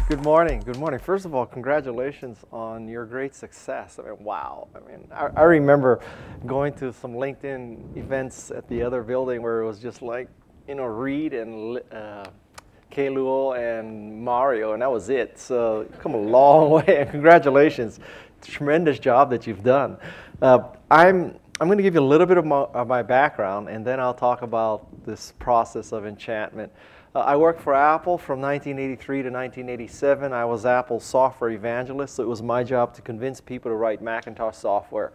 Good morning. Good morning. First of all, congratulations on your great success. I mean, wow. I remember going to some LinkedIn events at the other building where it was just like, Reed and Keluo and Mario, and that was it. So you've come a long way, and congratulations. Tremendous job that you've done. I'm going to give you a little bit of my background, and then I'll talk about this process of enchantment. I worked for Apple from 1983 to 1987. I was Apple's software evangelist, so it was my job to convince people to write Macintosh software.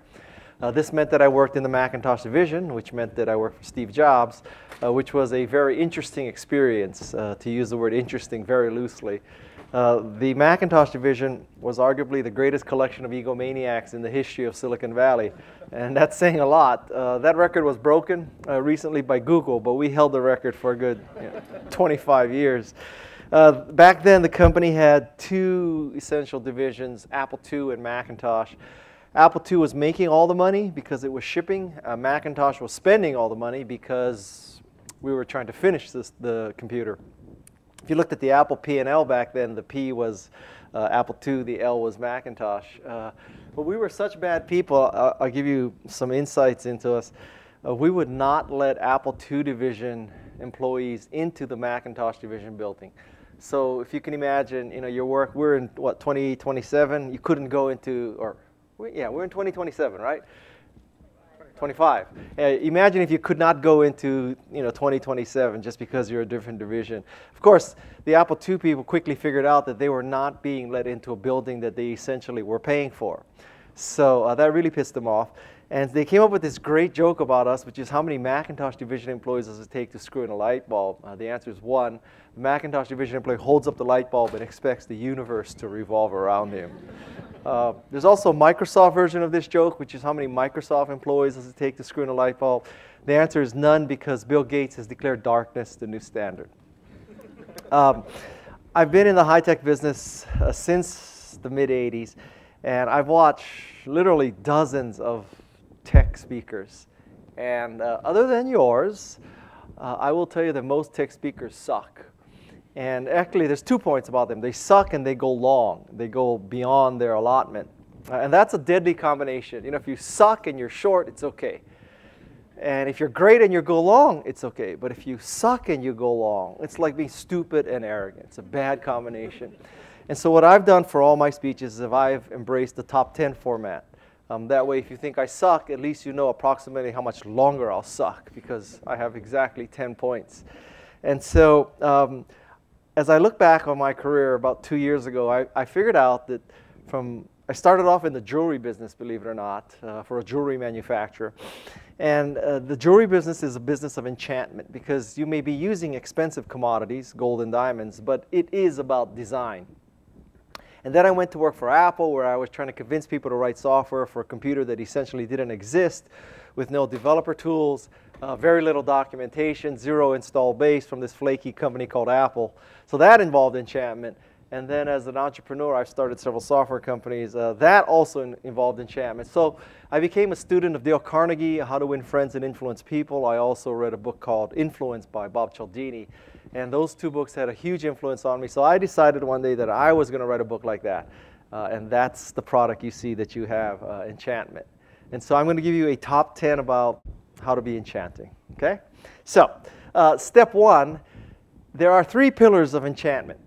This meant that I worked in the Macintosh division, which meant that I worked for Steve Jobs, which was a very interesting experience, to use the word interesting very loosely. The Macintosh division was arguably the greatest collection of egomaniacs in the history of Silicon Valley, and that's saying a lot. That record was broken recently by Google, but we held the record for a good 25 years. Back then, the company had two essential divisions, Apple II and Macintosh. Apple II was making all the money because it was shipping. Macintosh was spending all the money because we were trying to finish the computer. If you looked at the Apple P&L back then, the P was Apple II, the L was Macintosh. But we were such bad people, I'll give you some insights into us. We would not let Apple II division employees into the Macintosh division building. So if you can imagine, your work, we're in, what, 2027? You couldn't go into, we're in 2027, right? 25. Imagine if you could not go into 2027 just because you're a different division. Of course, the Apple II people quickly figured out that they were not being let into a building that they essentially were paying for. So that really pissed them off. And they came up with this great joke about us, which is how many Macintosh division employees does it take to screw in a light bulb? The answer is one. The Macintosh division employee holds up the light bulb and expects the universe to revolve around him. There's also a Microsoft version of this joke, which is how many Microsoft employees does it take to screw in a light bulb? The answer is none, because Bill Gates has declared darkness the new standard. I've been in the high-tech business since the mid-'80s, and I've watched literally dozens of tech speakers. And other than yours, I will tell you that most tech speakers suck. And actually, there's 2 points about them. They suck and they go long. They go beyond their allotment. And that's a deadly combination. If you suck and you're short, it's okay. And if you're great and you go long, it's okay. But if you suck and you go long, it's like being stupid and arrogant. It's a bad combination. And so what I've done for all my speeches is I've embraced the top 10 format. That way, if you think I suck, at least you know approximately how much longer I'll suck, because I have exactly 10 points. And so as I look back on my career about 2 years ago, I figured out that I started off in the jewelry business, believe it or not, for a jewelry manufacturer. And the jewelry business is a business of enchantment, because you may be using expensive commodities, gold and diamonds, but it is about design. And then I went to work for Apple, where I was trying to convince people to write software for a computer that essentially didn't exist, with no developer tools, very little documentation, zero install base from this flaky company called Apple. So that involved enchantment. And then as an entrepreneur, I've started several software companies. That also involved enchantment. So I became a student of Dale Carnegie, How to Win Friends and Influence People. I also read a book called Influence by Bob Cialdini. And those two books had a huge influence on me. So I decided one day that I was going to write a book like that. And that's the product you see that you have, Enchantment. And so I'm going to give you a top 10 about how to be enchanting. Okay? So step one, there are 3 pillars of enchantment.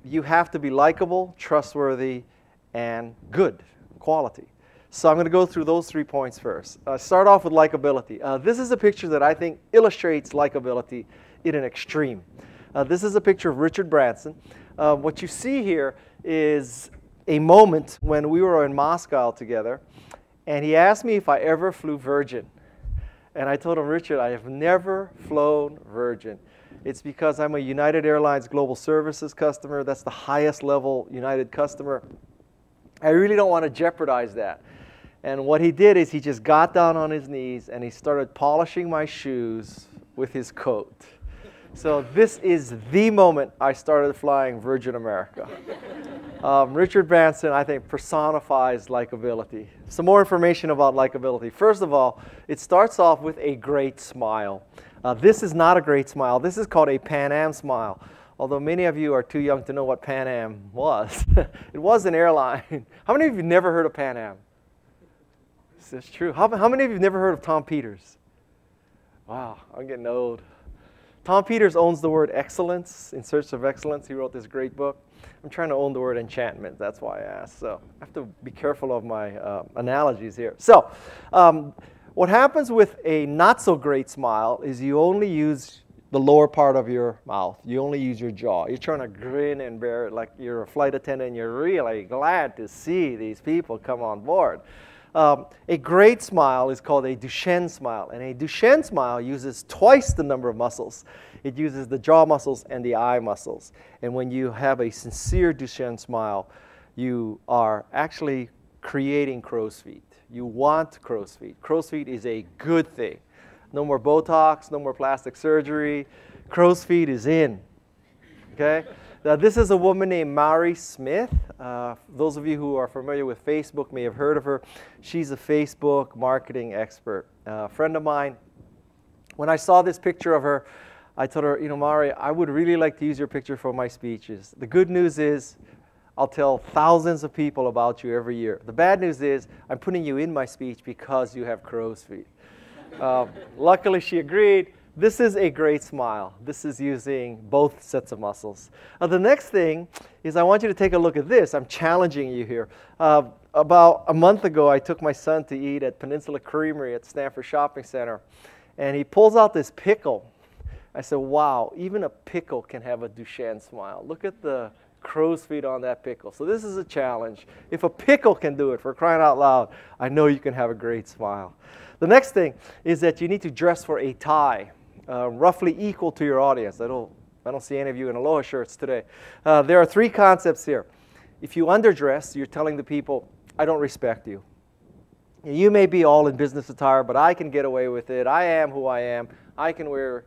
You have to be likable, trustworthy, and good quality. So I'm going to go through those 3 points first. Start off with likability. This is a picture that I think illustrates likability in an extreme. This is a picture of Richard Branson. What you see here is a moment when we were in Moscow together, and he asked me if I ever flew Virgin. And I told him, Richard, I have never flown Virgin. It's because I'm a United Airlines Global Services customer. That's the highest level United customer. I really don't want to jeopardize that. And what he did is he just got down on his knees and he started polishing my shoes with his coat. So this is the moment I started flying Virgin America. Richard Branson, I think, personifies likability. Some more information about likability. First of all, it starts off with a great smile. This is not a great smile. This is called a Pan Am smile. although many of you are too young to know what Pan Am was. It was an airline. How many of you have never heard of Pan Am? Is this true? How many of you have never heard of Tom Peters? Wow, I'm getting old. Tom Peters owns the word excellence, In Search of Excellence. He wrote this great book. I'm trying to own the word enchantment. That's why I asked. So I have to be careful of my analogies here. So what happens with a not-so-great smile is you only use the lower part of your mouth. You only use your jaw. You're trying to grin and bear it like you're a flight attendant and you're really glad to see these people come on board. A great smile is called a Duchenne smile, and a Duchenne smile uses twice the number of muscles. It uses the jaw muscles and the eye muscles. And when you have a sincere Duchenne smile, you are actually creating crow's feet. You want crow's feet. Crow's feet is a good thing. No more Botox, no more plastic surgery. Crow's feet is in. Okay? Now, this is a woman named Mari Smith. Those of you who are familiar with Facebook may have heard of her. She's a Facebook marketing expert. A friend of mine, when I saw this picture of her, I told her, you know, Mari, I would really like to use your picture for my speeches. The good news is I'll tell thousands of people about you every year. The bad news is I'm putting you in my speech because you have crow's feet. Luckily, she agreed. This is a great smile. This is using both sets of muscles. The next thing is I want you to take a look at this. I'm challenging you here. About a month ago, I took my son to eat at Peninsula Creamery at Stanford Shopping Center, and he pulls out this pickle. I said, wow, even a pickle can have a Duchenne smile. Look at the crow's feet on that pickle. So this is a challenge. If a pickle can do it, for crying out loud, I know you can have a great smile. The next thing is that you need to dress for a tie. Roughly equal to your audience. I don't see any of you in aloha shirts today. There are three concepts here. If you underdress, you're telling the people, I don't respect you. You may be all in business attire, but I can get away with it. I am who I am. I can wear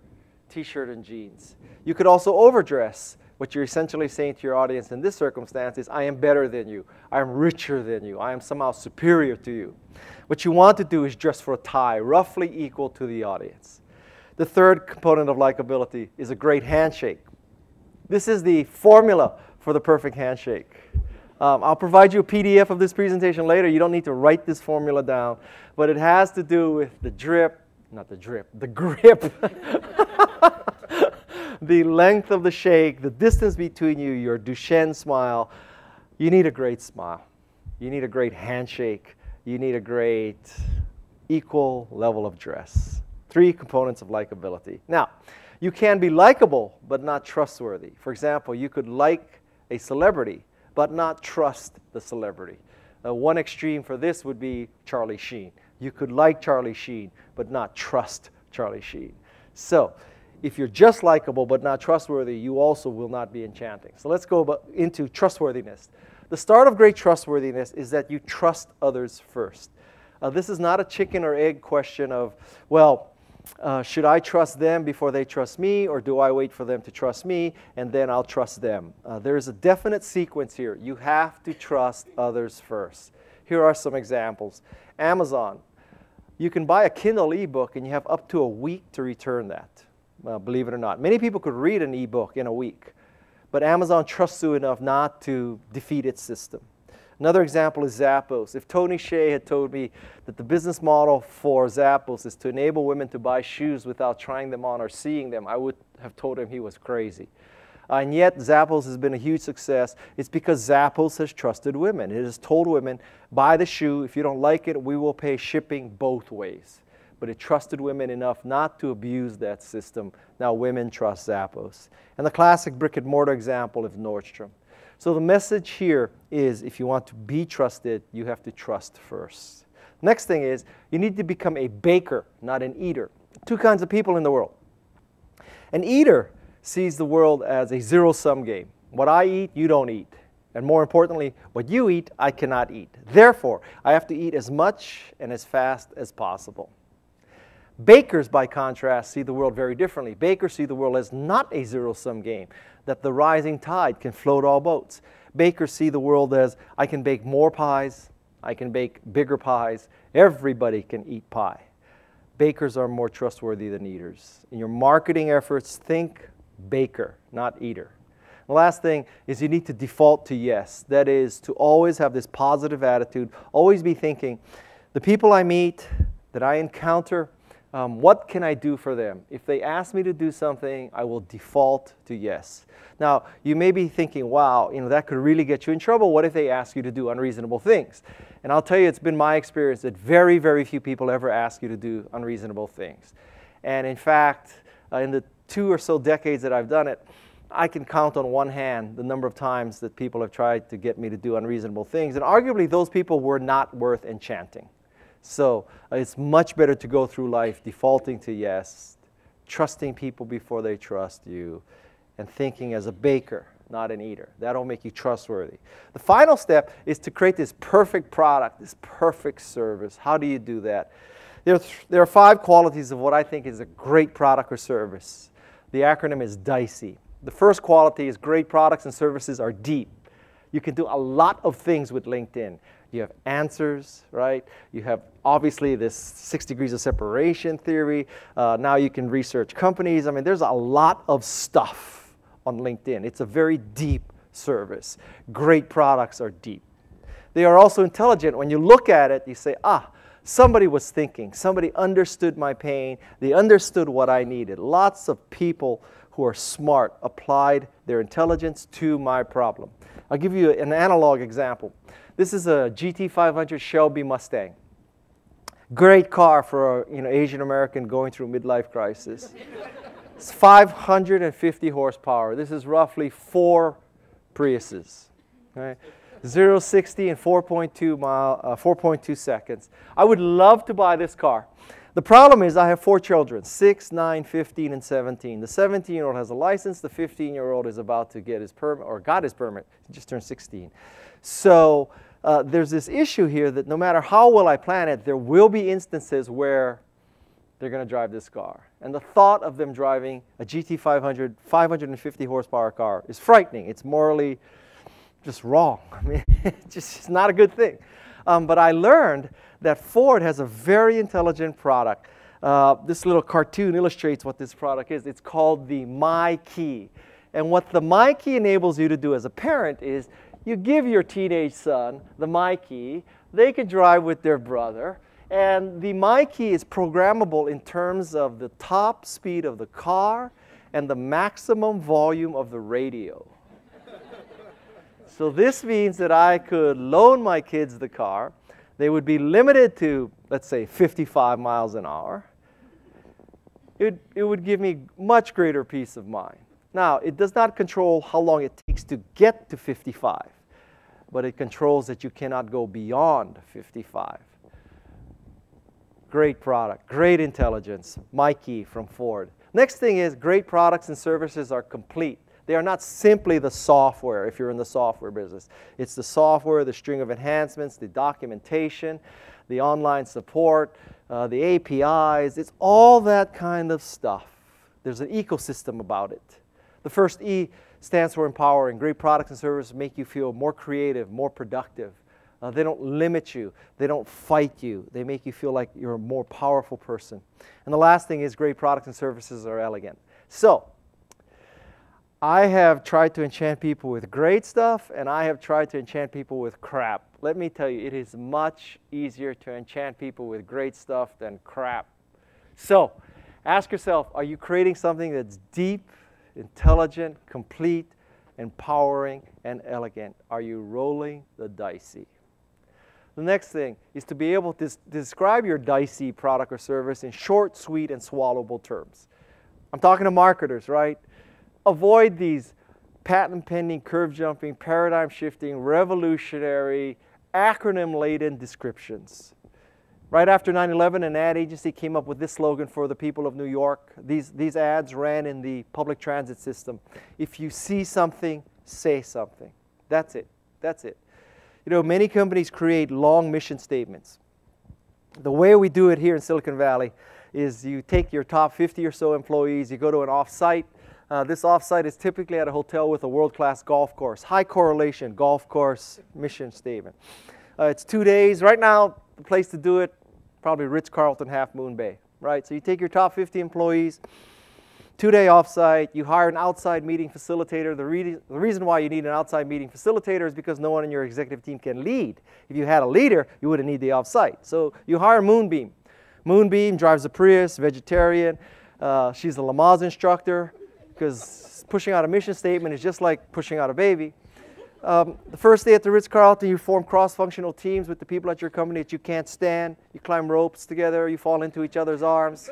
t-shirt and jeans. You could also overdress. What you're essentially saying to your audience in this circumstance is, I am better than you. I am richer than you. I am somehow superior to you. What you want to do is dress for a tie, roughly equal to the audience. The third component of likability is a great handshake. This is the formula for the perfect handshake. I'll provide you a PDF of this presentation later. You don't need to write this formula down, but it has to do with the grip, the length of the shake, the distance between you, your Duchenne smile. You need a great smile. You need a great handshake. You need a great equal level of dress. Three components of likability. Now, you can be likable but not trustworthy. For example, you could like a celebrity but not trust the celebrity. One extreme for this would be Charlie Sheen. You could like Charlie Sheen but not trust Charlie Sheen. So, if you're just likable but not trustworthy, you also will not be enchanting. So let's go into trustworthiness. The start of great trustworthiness is that you trust others first. This is not a chicken or egg question of, well, should I trust them before they trust me, or do I wait for them to trust me and then I'll trust them? There is a definite sequence here. You have to trust others first. Here are some examples. Amazon. You can buy a Kindle ebook and you have up to a week to return that, believe it or not. Many people could read an ebook in a week, but Amazon trusts you enough not to defeat its system. Another example is Zappos. If Tony Hsieh had told me that the business model for Zappos is to enable women to buy shoes without trying them on or seeing them, I would have told him he was crazy. And yet Zappos has been a huge success. It's because Zappos has trusted women. It has told women, buy the shoe. If you don't like it, we will pay shipping both ways. But it trusted women enough not to abuse that system. Now women trust Zappos. And the classic brick and mortar example is Nordstrom. So the message here is, if you want to be trusted, you have to trust first. Next thing is, you need to become a baker, not an eater. Two kinds of people in the world. An eater sees the world as a zero-sum game. What I eat, you don't eat. And more importantly, what you eat, I cannot eat. Therefore, I have to eat as much and as fast as possible. Bakers, by contrast, see the world very differently. Bakers see the world as not a zero-sum game, that the rising tide can float all boats. Bakers see the world as, I can bake more pies, I can bake bigger pies, everybody can eat pie. Bakers are more trustworthy than eaters. In your marketing efforts, think baker, not eater. The last thing is you need to default to yes. That is to always have this positive attitude, always be thinking, the people I meet, that I encounter, what can I do for them? If they ask me to do something, I will default to yes. Now, you may be thinking, wow, that could really get you in trouble. What if they ask you to do unreasonable things? And I'll tell you, it's been my experience that very, very few people ever ask you to do unreasonable things. And in fact, in the 2 or so decades that I've done it, I can count on one hand the number of times that people have tried to get me to do unreasonable things. And arguably, those people were not worth enchanting. So it's much better to go through life defaulting to yes, trusting people before they trust you, and thinking as a baker, not an eater. That'll make you trustworthy. The final step is to create this perfect product, this perfect service. How do you do that? There are 5 qualities of what I think is a great product or service. The acronym is DICEE. The first quality is great products and services are deep. You can do a lot of things with LinkedIn. You have answers, right? You have obviously this 6 degrees of separation theory. Now you can research companies. I mean, there's a lot of stuff on LinkedIn. It's a very deep service. Great products are deep. They are also intelligent. When you look at it, you say, somebody was thinking. Somebody understood my pain. They understood what I needed. Lots of people who are smart applied their intelligence to my problem. I'll give you an analog example. This is a GT500 Shelby Mustang. Great car for an Asian American going through midlife crisis. It's 550 horsepower. This is roughly 4 Priuses. Right? 0-60 in 4.2 seconds. I would love to buy this car. The problem is I have 4 children, 6, 9, 15, and 17. The 17-year-old has a license. The 15-year-old is about to get his permit, or got his permit. He just turned 16. So there's this issue here that no matter how well I plan it, there will be instances where they're going to drive this car. And the thought of them driving a GT500, 550 horsepower car is frightening. It's morally just wrong. I mean, it's not a good thing. But I learned that Ford has a very intelligent product. This little cartoon illustrates what this product is. It's called the My Key. And what the My Key enables you to do as a parent is you give your teenage son the My Key. They can drive with their brother. And the My Key is programmable in terms of the top speed of the car and the maximum volume of the radio. So this means that I could loan my kids the car. They would be limited to, let's say, 55 miles an hour. It would give me much greater peace of mind. Now, it does not control how long it takes to get to 55, but it controls that you cannot go beyond 55. Great product, great intelligence, My Key from Ford. Next thing is great products and services are complete. They are not simply the software if you're in the software business. It's the software, the string of enhancements, the documentation, the online support, the APIs. It's all that kind of stuff. There's an ecosystem about it. The first E stands for empowering. Great products and services make you feel more creative, more productive. They don't limit you. They don't fight you. They make you feel like you're a more powerful person. And the last thing is great products and services are elegant. So, I have tried to enchant people with great stuff, and I have tried to enchant people with crap. Let me tell you, it is much easier to enchant people with great stuff than crap. So, ask yourself, are you creating something that's deep, intelligent, complete, empowering, and elegant? Are you rolling the DICEE? The next thing is to be able to describe your DICEE product or service in short, sweet, and swallowable terms. I'm talking to marketers, right? Avoid these patent-pending, curve-jumping, paradigm-shifting, revolutionary, acronym-laden descriptions. Right after 9/11, an ad agency came up with this slogan for the people of New York. These ads ran in the public transit system. If you see something, say something. That's it. That's it. You know, many companies create long mission statements. The way we do it here in Silicon Valley is you take your top 50 or so employees, you go to an off-site. This off-site is typically at a hotel with a world-class golf course. High correlation, golf course, mission statement. It's 2 days. Right now, the place to do it, probably Ritz-Carlton, Half Moon Bay. Right? So you take your top 50 employees, 2-day offsite, you hire an outside meeting facilitator. The reason why you need an outside meeting facilitator is because no one in your executive team can lead. If you had a leader, you wouldn't need the offsite. So you hire Moonbeam. Moonbeam drives a Prius, vegetarian. She's a Lamaze instructor, because pushing out a mission statement is just like pushing out a baby. The first day at the Ritz-Carlton, you form cross-functional teams with the people at your company that you can't stand. You climb ropes together. You fall into each other's arms.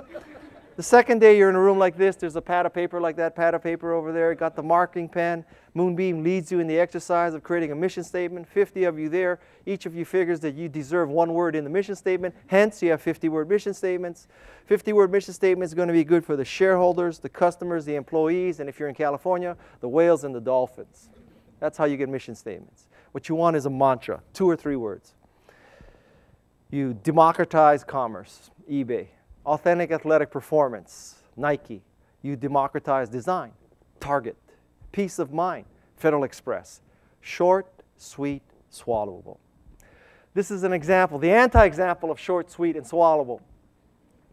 The second day, you're in a room like this. There's a pad of paper like that, pad of paper over there. You got the marking pen. Moonbeam leads you in the exercise of creating a mission statement. 50 of you there. Each of you figures that you deserve one word in the mission statement. Hence, you have 50-word mission statements. 50-word mission statement is going to be good for the shareholders, the customers, the employees, and if you're in California, the whales and the dolphins. That's how you get mission statements. What you want is a mantra, 2 or 3 words. You democratize commerce, eBay. Authentic athletic performance, Nike. You democratize design, Target. Peace of mind, Federal Express. Short, sweet, swallowable. This is an example, the anti-example of short, sweet, and swallowable.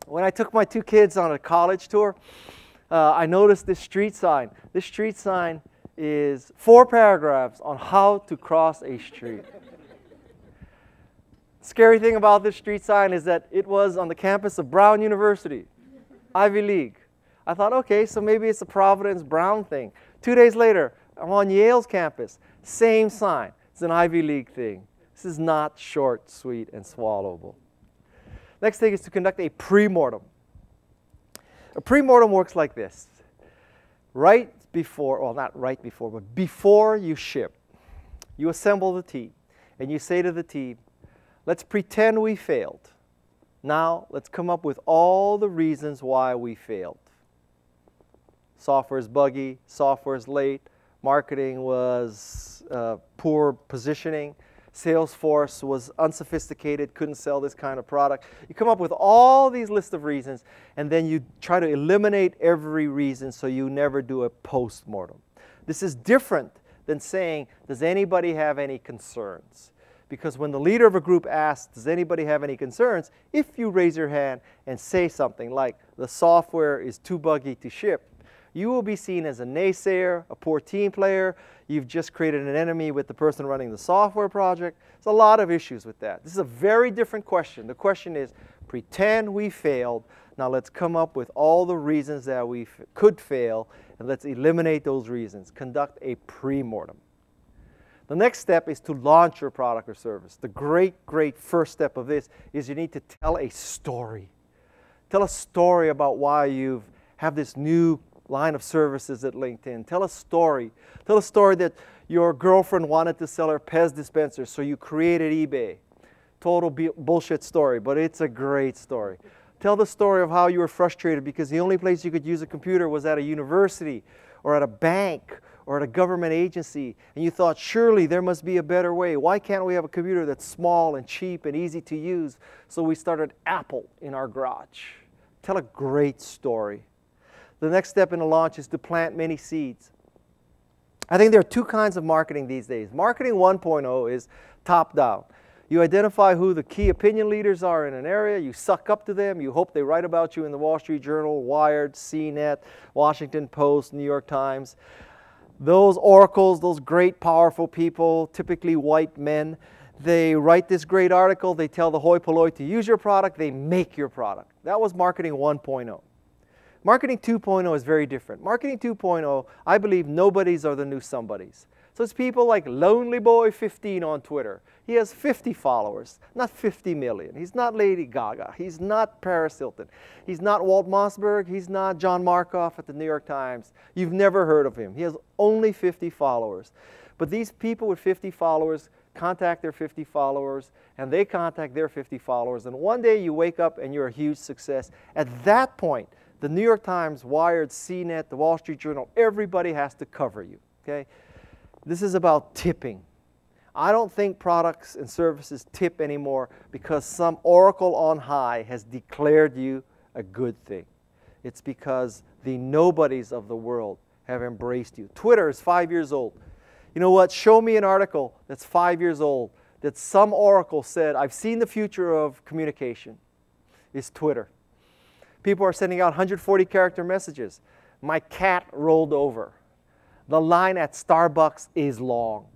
When I took my 2 kids on a college tour, I noticed this street sign. This street sign is 4 paragraphs on how to cross a street. Scary thing about this street sign is that it was on the campus of Brown University, Ivy League. I thought, okay, so maybe it's a Providence Brown thing. 2 days later, I'm on Yale's campus, same sign. It's an Ivy League thing. This is not short, sweet, and swallowable. Next thing is to conduct a pre-mortem. A pre-mortem works like this. Right before, well, not right before, but before you ship, you assemble the team, and you say to the team, let's pretend we failed. Now, let's come up with all the reasons why we failed. Software is buggy, software is late, marketing was poor positioning, Salesforce was unsophisticated, couldn't sell this kind of product. You come up with all these lists of reasons, and then you try to eliminate every reason so you never do a post-mortem. This is different than saying, does anybody have any concerns? Because when the leader of a group asks, does anybody have any concerns, if you raise your hand and say something like, the software is too buggy to ship, you will be seen as a naysayer, a poor team player. You've just created an enemy with the person running the software project. There's a lot of issues with that. This is a very different question. The question is, pretend we failed. Now let's come up with all the reasons that we could fail, and let's eliminate those reasons. Conduct a pre-mortem. The next step is to launch your product or service. The great first step of this is you need to tell a story. Tell a story about why you have this new line of services at LinkedIn. Tell a story. Tell a story that your girlfriend wanted to sell her Pez dispenser, so you created eBay. Total bullshit story, but it's a great story. Tell the story of how you were frustrated because the only place you could use a computer was at a university or at a bank or at a government agency, and you thought, surely there must be a better way. Why can't we have a computer that's small and cheap and easy to use? So we started Apple in our garage. Tell a great story. The next step in the launch is to plant many seeds. I think there are 2 kinds of marketing these days. Marketing 1.0 is top-down. You identify who the key opinion leaders are in an area, you suck up to them, you hope they write about you in the Wall Street Journal, Wired, CNET, Washington Post, New York Times. Those oracles, those great powerful people, typically white men, they write this great article, they tell the hoi polloi to use your product, they make your product. That was marketing 1.0. Marketing 2.0 is very different. Marketing 2.0, I believe nobodies are the new somebodies. So it's people like LonelyBoy15 on Twitter. He has 50 followers, not 50 million. He's not Lady Gaga. He's not Paris Hilton. He's not Walt Mossberg. He's not John Markoff at the New York Times. You've never heard of him. He has only 50 followers. But these people with 50 followers contact their 50 followers, and they contact their 50 followers. And one day you wake up and you're a huge success. At that point, the New York Times, Wired, CNET, the Wall Street Journal, everybody has to cover you. Okay? This is about tipping. I don't think products and services tip anymore because some oracle on high has declared you a good thing. It's because the nobodies of the world have embraced you. Twitter is 5 years old. You know what? Show me an article that's 5 years old that some oracle said, I've seen the future of communication. It's Twitter. People are sending out 140-character messages. My cat rolled over. The line at Starbucks is long.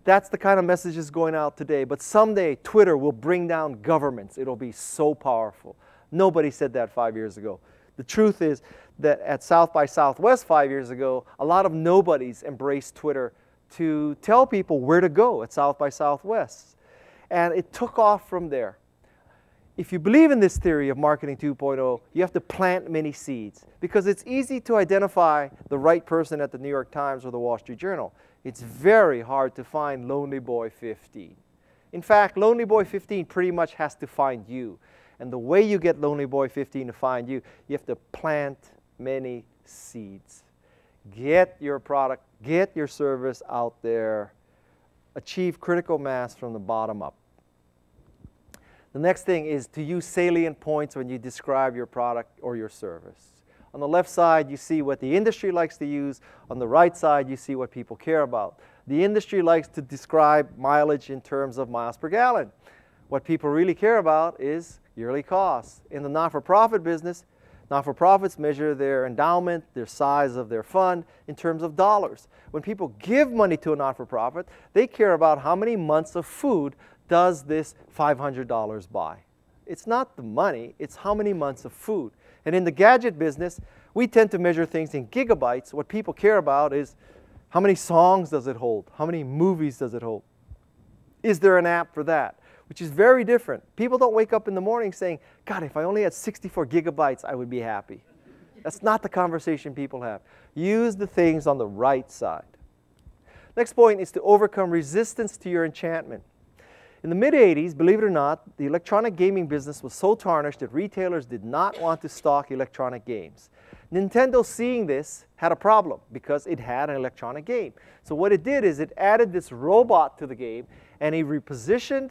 That's the kind of messages going out today. But someday, Twitter will bring down governments. It'll be so powerful. Nobody said that 5 years ago. The truth is that at South by Southwest 5 years ago, a lot of nobodies embraced Twitter to tell people where to go at South by Southwest. And it took off from there. If you believe in this theory of marketing 2.0, you have to plant many seeds, because it's easy to identify the right person at the New York Times or the Wall Street Journal. It's very hard to find Lonely Boy 15. In fact, Lonely Boy 15 pretty much has to find you. And the way you get Lonely Boy 15 to find you, you have to plant many seeds. Get your product, get your service out there. Achieve critical mass from the bottom up. The next thing is to use salient points when you describe your product or your service. On the left side, you see what the industry likes to use. On the right side, you see what people care about. The industry likes to describe mileage in terms of miles per gallon. What people really care about is yearly costs. In the not-for-profit business, not-for-profits measure their endowment, their size of their fund in terms of dollars. When people give money to a not-for-profit, they care about how many months of food does this $500 buy. It's not the money, it's how many months of food. And in the gadget business, we tend to measure things in gigabytes. What people care about is how many songs does it hold? How many movies does it hold? Is there an app for that? Which is very different. People don't wake up in the morning saying, God, if I only had 64 gigabytes, I would be happy. That's not the conversation people have. Use the things on the right side. Next point is to overcome resistance to your enchantment. In the mid-'80s, believe it or not, the electronic gaming business was so tarnished that retailers did not want to stock electronic games. Nintendo, seeing this, had a problem because it had an electronic game. So what it did is it added this robot to the game, and it repositioned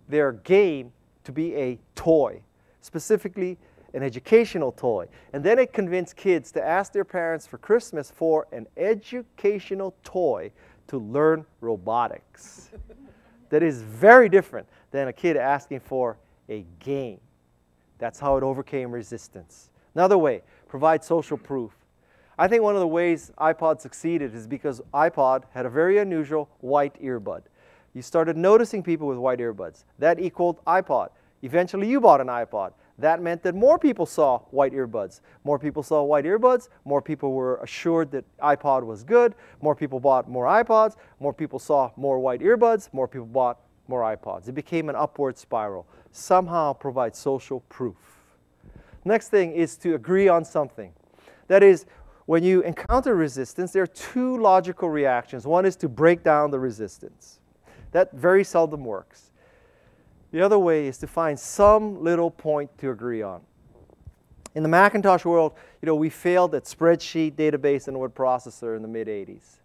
their game to be a toy, specifically an educational toy. And then it convinced kids to ask their parents for Christmas for an educational toy to learn robotics. That is very different than a kid asking for a game. That's how it overcame resistance. Another way, provide social proof. I think one of the ways iPod succeeded is because iPod had a very unusual white earbud. You started noticing people with white earbuds. That equaled iPod. Eventually you bought an iPod. That meant that more people saw white earbuds. More people saw white earbuds. More people were assured that iPod was good. More people bought more iPods. More people saw more white earbuds. More people bought more iPods. It became an upward spiral. Somehow provide social proof. Next thing is to agree on something. That is, when you encounter resistance, there are two logical reactions. One is to break down the resistance. That very seldom works. The other way is to find some little point to agree on. In the Macintosh world, we failed at spreadsheet, database, and word processor in the mid-'80s.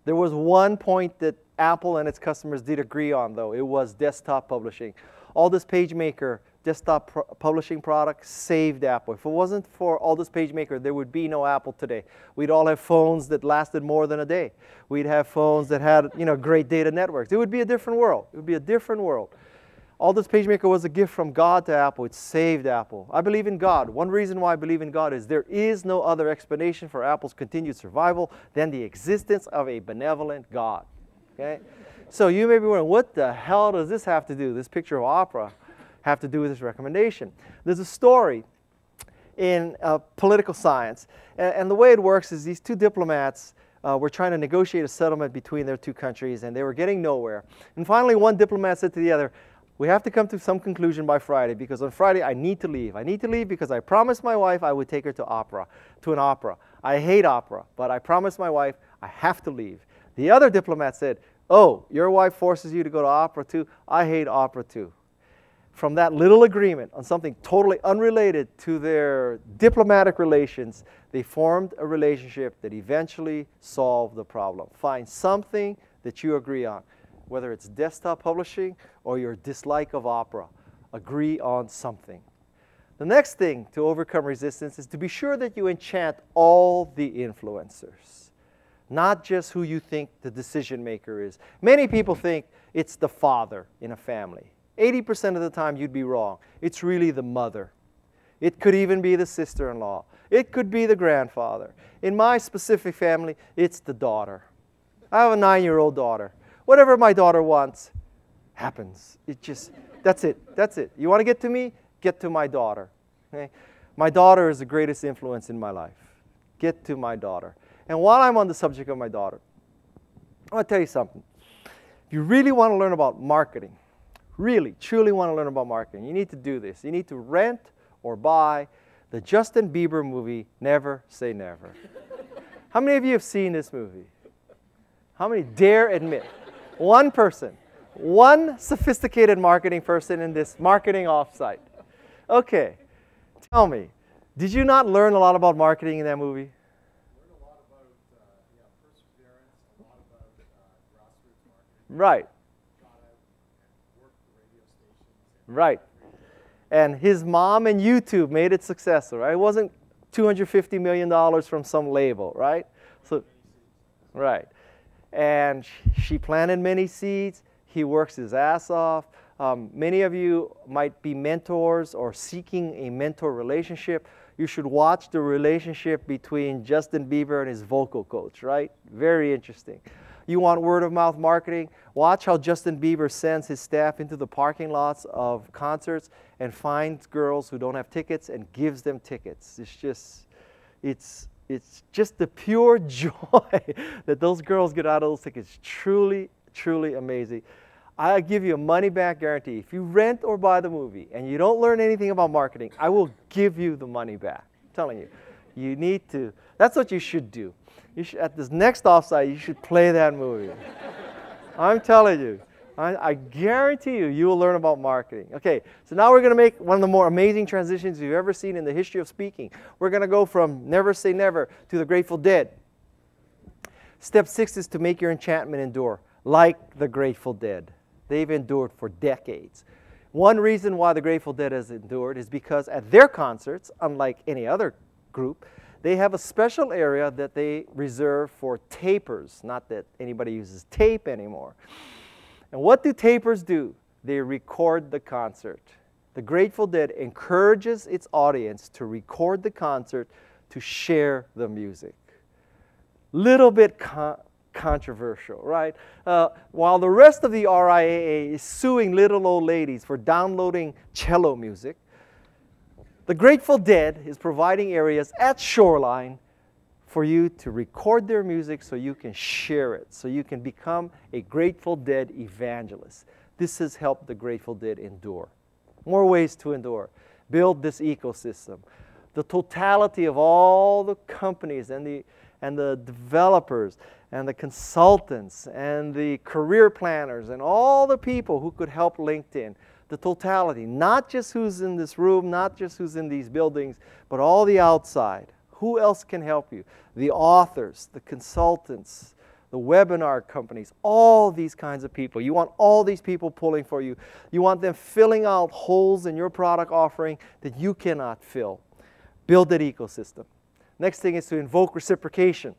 There was one point that Apple and its customers did agree on, though. It was desktop publishing. Aldus PageMaker desktop publishing product saved Apple. If it wasn't for Aldus PageMaker, there would be no Apple today. We'd all have phones that lasted more than a day. We'd have phones that had great data networks. It would be a different world. It would be a different world. Aldus PageMaker was a gift from God to Apple. It saved Apple. I believe in God. One reason why I believe in God is there is no other explanation for Apple's continued survival than the existence of a benevolent God. Okay? So you may be wondering, what the hell does this have to do, this picture of opera, have to do with this recommendation? There's a story in political science. And the way it works is these two diplomats were trying to negotiate a settlement between their two countries, and they were getting nowhere. And finally, one diplomat said to the other, we have to come to some conclusion by Friday, because on Friday I need to leave. I need to leave because I promised my wife I would take her to an opera. I hate opera, but I promised my wife I have to leave. The other diplomat said, oh, your wife forces you to go to opera too? I hate opera too. From that little agreement on something totally unrelated to their diplomatic relations, they formed a relationship that eventually solved the problem. Find something that you agree on. Whether it's desktop publishing or your dislike of opera, agree on something. The next thing to overcome resistance is to be sure that you enchant all the influencers, not just who you think the decision maker is. Many people think it's the father in a family. 80% of the time you'd be wrong. It's really the mother. It could even be the sister-in-law. It could be the grandfather. In my specific family, it's the daughter. I have a 9-year-old daughter. Whatever my daughter wants happens. That's it. That's it. You want to get to me? Get to my daughter. Okay? My daughter is the greatest influence in my life. Get to my daughter. And while I'm on the subject of my daughter, I want to tell you something. If you really want to learn about marketing, really, truly want to learn about marketing, you need to do this. You need to rent or buy the Justin Bieber movie, Never Say Never. How many of you have seen this movie? How many dare admit? One person. One sophisticated marketing person in this marketing offsite. Okay, tell me, did you not learn a lot about marketing in that movie? Learned a lot about perseverance, a lot about grassroots marketing. Right. Got out and worked the radio stations. Right. And his mom and YouTube made it successful, right? It wasn't $250 million from some label, right? So, right. And she planted many seeds. He works his ass off. Many of you might be mentors or seeking a mentor relationship. You should watch the relationship between Justin Bieber and his vocal coach, right? Very interesting. You want word-of-mouth marketing? Watch how Justin Bieber sends his staff into the parking lots of concerts and finds girls who don't have tickets and gives them tickets. It's just the pure joy that those girls get out of those tickets. Truly, truly amazing. I give you a money-back guarantee. If you rent or buy the movie and you don't learn anything about marketing, I will give you the money back. I'm telling you. You need to. That's what you should do. You should, at this next offsite, you should play that movie. I'm telling you. I guarantee you, you will learn about marketing. Okay, so now we're going to make one of the more amazing transitions you've ever seen in the history of speaking. We're going to go from Never Say Never to the Grateful Dead. Step 6 is to make your enchantment endure, like the Grateful Dead. They've endured for decades. One reason why the Grateful Dead has endured is because at their concerts, unlike any other group, they have a special area that they reserve for tapers. Not that anybody uses tape anymore. And what do tapers do? They record the concert. The Grateful Dead encourages its audience to record the concert to share the music. Little bit controversial, right? While the rest of the RIAA is suing little old ladies for downloading cello music, the Grateful Dead is providing areas at Shoreline for you to record their music so you can share it, so you can become a Grateful Dead evangelist. This has helped the Grateful Dead endure. More ways to endure. Build this ecosystem. The totality of all the companies and the developers and the consultants and the career planners and all the people who could help LinkedIn. The totality, not just who's in this room, not just who's in these buildings, but all the outside. Who else can help you? The authors, the consultants, the webinar companies, all these kinds of people. You want all these people pulling for you. You want them filling out holes in your product offering that you cannot fill. Build that ecosystem. Next thing is to invoke reciprocation.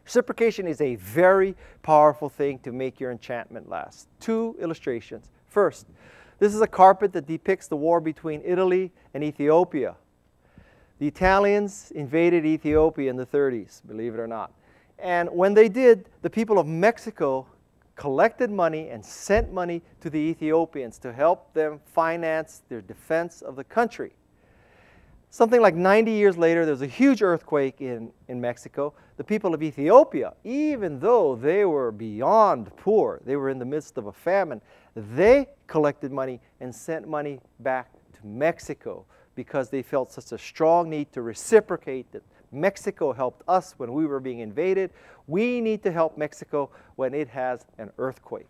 Reciprocation is a very powerful thing to make your enchantment last. 2 illustrations. First, this is a carpet that depicts the war between Italy and Ethiopia. The Italians invaded Ethiopia in the 30s, believe it or not. And when they did, the people of Mexico collected money and sent money to the Ethiopians to help them finance their defense of the country. Something like 90 years later, there was a huge earthquake in Mexico. The people of Ethiopia, even though they were beyond poor, they were in the midst of a famine, they collected money and sent money back to Mexico because they felt such a strong need to reciprocate that Mexico helped us when we were being invaded. We need to help Mexico when it has an earthquake.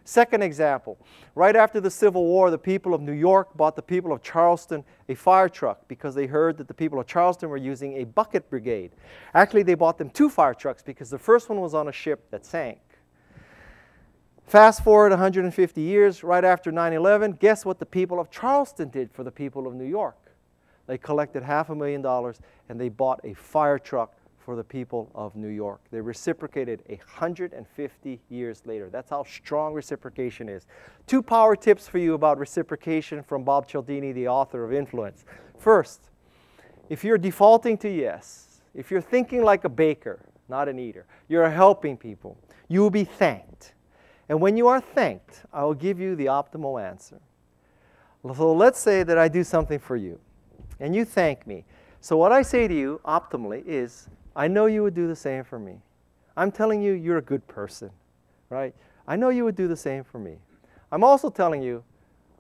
Second example, right after the Civil War, the people of New York bought the people of Charleston a fire truck because they heard that the people of Charleston were using a bucket brigade. Actually, they bought them 2 fire trucks because the first one was on a ship that sank. Fast forward 150 years, right after 9/11, guess what the people of Charleston did for the people of New York? They collected $500,000 and they bought a fire truck for the people of New York. They reciprocated 150 years later. That's how strong reciprocation is. 2 power tips for you about reciprocation from Bob Cialdini, the author of Influence. First, if you're defaulting to yes, if you're thinking like a baker, not an eater, you're helping people, you will be thanked. And when you are thanked, I will give you the optimal answer. So let's say that I do something for you, and you thank me. So what I say to you optimally is, I know you would do the same for me. I'm telling you you're a good person, right? I know you would do the same for me. I'm also telling you,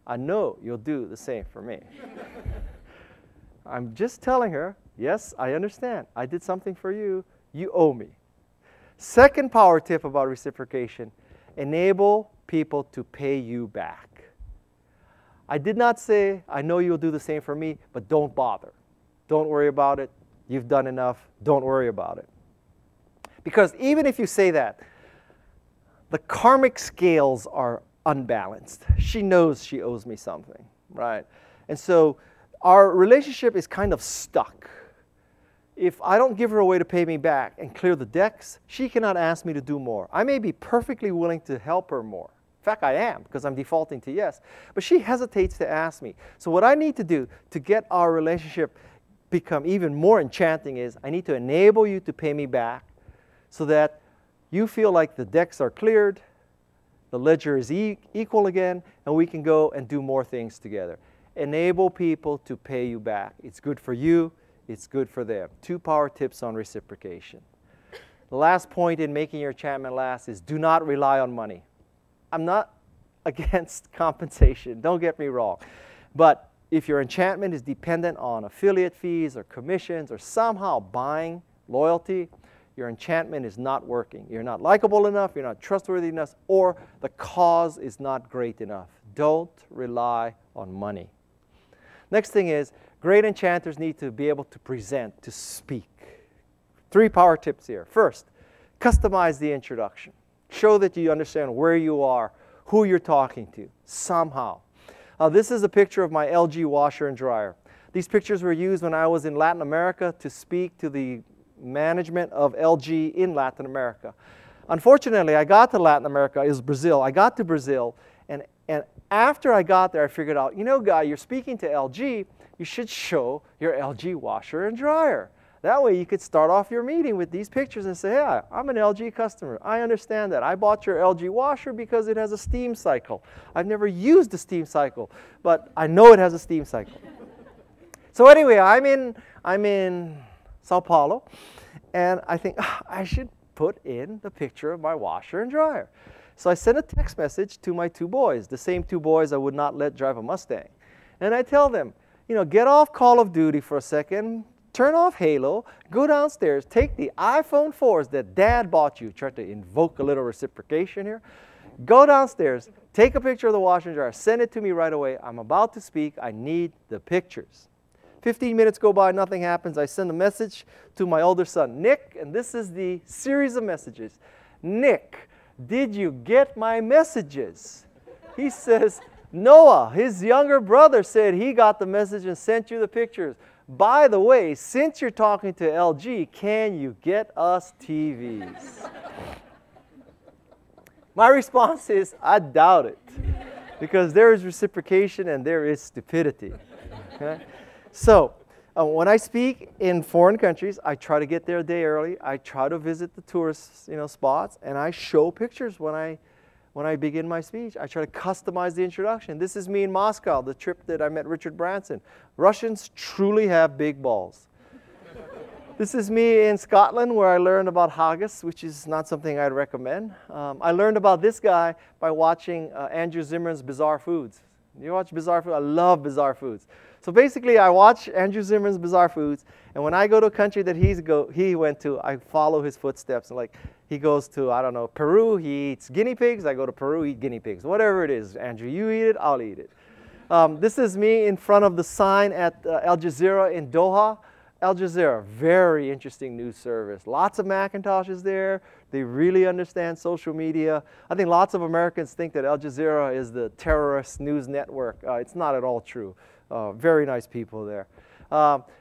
I know you'll do the same for me. I'm just telling her, yes, I understand. I did something for you. You owe me. Second power tip about reciprocation, enable people to pay you back. I did not say, I know you'll do the same for me, but don't bother. Don't worry about it. You've done enough. Don't worry about it. Because even if you say that, the karmic scales are unbalanced. She knows she owes me something, right? And so our relationship is kind of stuck. If I don't give her a way to pay me back and clear the decks, she cannot ask me to do more. I may be perfectly willing to help her more. In fact, I am, because I'm defaulting to yes. But she hesitates to ask me. So what I need to do to get our relationship become even more enchanting is I need to enable you to pay me back so that you feel like the decks are cleared, the ledger is equal again, and we can go and do more things together. Enable people to pay you back. It's good for you. It's good for them. 2 power tips on reciprocation. The last point in making your enchantment last is do not rely on money. I'm not against compensation. Don't get me wrong. But if your enchantment is dependent on affiliate fees or commissions or somehow buying loyalty, your enchantment is not working. You're not likable enough, you're not trustworthy enough, or the cause is not great enough. Don't rely on money. Next thing is, great enchanters need to be able to present, to speak. 3 power tips here. First, customize the introduction. Show that you understand where you are, who you're talking to, somehow. This is a picture of my LG washer and dryer. These pictures were used when I was in Latin America to speak to the management of LG in Latin America. Unfortunately, I got to Latin America, it was Brazil. I got to Brazil, and after I got there, I figured out, you know, Guy, you're speaking to LG, you should show your LG washer and dryer. That way you could start off your meeting with these pictures and say, yeah, I'm an LG customer. I understand that. I bought your LG washer because it has a steam cycle. I've never used the steam cycle, but I know it has a steam cycle. So anyway, I'm in Sao Paulo, and I think I should put in the picture of my washer and dryer. So I sent a text message to my 2 boys, the same 2 boys I would not let drive a Mustang. And I tell them, you know, get off Call of Duty for a second, turn off Halo, go downstairs, take the iPhone 4s that Dad bought you. Try to invoke a little reciprocation here. Go downstairs, take a picture of the washer and dryer, send it to me right away. I'm about to speak. I need the pictures. 15 minutes go by, nothing happens. I send a message to my older son, Nick, and this is the series of messages. Nick, did you get my messages? He says, Noah, his younger brother, said he got the message and sent you the pictures. By the way, since you're talking to LG, can you get us TVs? My response is, I doubt it, because there is reciprocation and there is stupidity. Okay? So when I speak in foreign countries, I try to get there a day early. I try to visit the tourist spots, and I show pictures when I begin my speech. I try to customize the introduction. This is me in Moscow, the trip that I met Richard Branson. Russians truly have big balls. This is me in Scotland, where I learned about haggis, which is not something I'd recommend. I learned about this guy by watching Andrew Zimmern's Bizarre Foods. You watch Bizarre Foods? I love Bizarre Foods. So basically, I watch Andrew Zimmern's Bizarre Foods, and when I go to a country that he went to, I follow his footsteps. Like, he goes to, I don't know, Peru, he eats guinea pigs. I go to Peru, eat guinea pigs. Whatever it is, Andrew, you eat it, I'll eat it. This is me in front of the sign at Al Jazeera in Doha. Al Jazeera, very interesting news service. Lots of Macintoshes there. They really understand social media. I think lots of Americans think that Al Jazeera is the terrorist news network. It's not at all true. Very nice people there.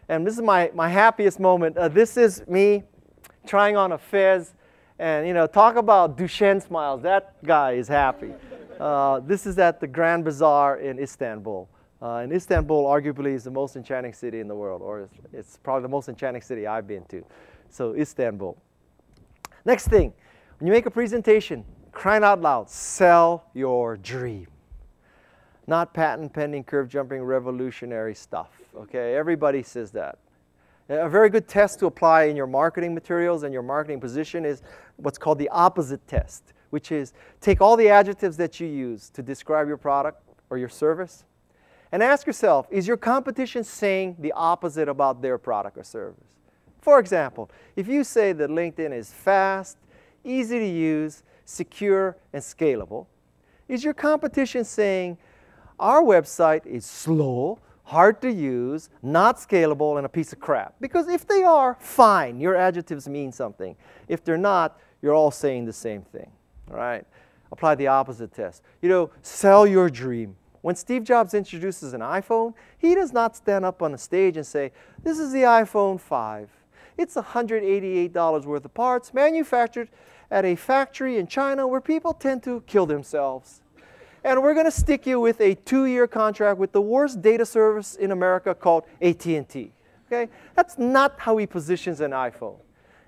And this is my happiest moment. This is me trying on a fez. And, talk about Duchenne smiles. That guy is happy. This is at the Grand Bazaar in Istanbul. And Istanbul arguably is the most enchanting city in the world, or it's probably the most enchanting city I've been to. So Istanbul. Next thing, when you make a presentation, crying out loud, sell your dream. Not patent pending, curve jumping, revolutionary stuff. Okay, everybody says that. A very good test to apply in your marketing materials and your marketing position is what's called the opposite test, which is take all the adjectives that you use to describe your product or your service and ask yourself, is your competition saying the opposite about their product or service? For example, if you say that LinkedIn is fast, easy to use, secure, and scalable, is your competition saying our website is slow, hard to use, not scalable, and a piece of crap? Because if they are, fine, your adjectives mean something. If they're not, you're all saying the same thing. All right? Apply the opposite test. You know, sell your dream. When Steve Jobs introduces an iPhone, he does not stand up on a stage and say, this is the iPhone 5. It's $188 worth of parts manufactured at a factory in China where people tend to kill themselves. And we're going to stick you with a 2-year contract with the worst data service in America called AT&T. Okay? That's not how he positions an iPhone.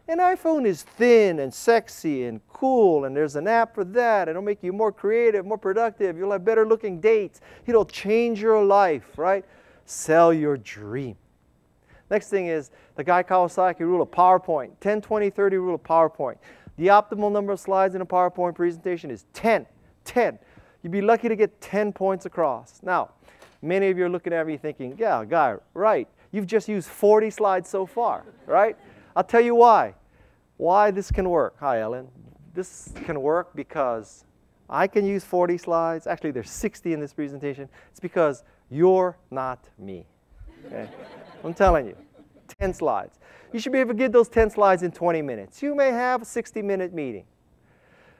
An iPhone is thin and sexy and cool, and there's an app for that. It'll make you more creative, more productive. You'll have better looking dates. It'll change your life, right? Sell your dream. Next thing is the guy-Kawasaki rule of PowerPoint, 10, 20, 30 rule of PowerPoint. The optimal number of slides in a PowerPoint presentation is 10. 10. You'd be lucky to get 10 points across. Now, many of you are looking at me thinking, yeah, Guy, right. You've just used 40 slides so far, right? I'll tell you why. Why this can work. Hi, Ellen. This can work because I can use 40 slides. Actually, there's 60 in this presentation. It's because you're not me. Okay? I'm telling you. 10 slides. You should be able to get those 10 slides in 20 minutes. You may have a 60-minute meeting.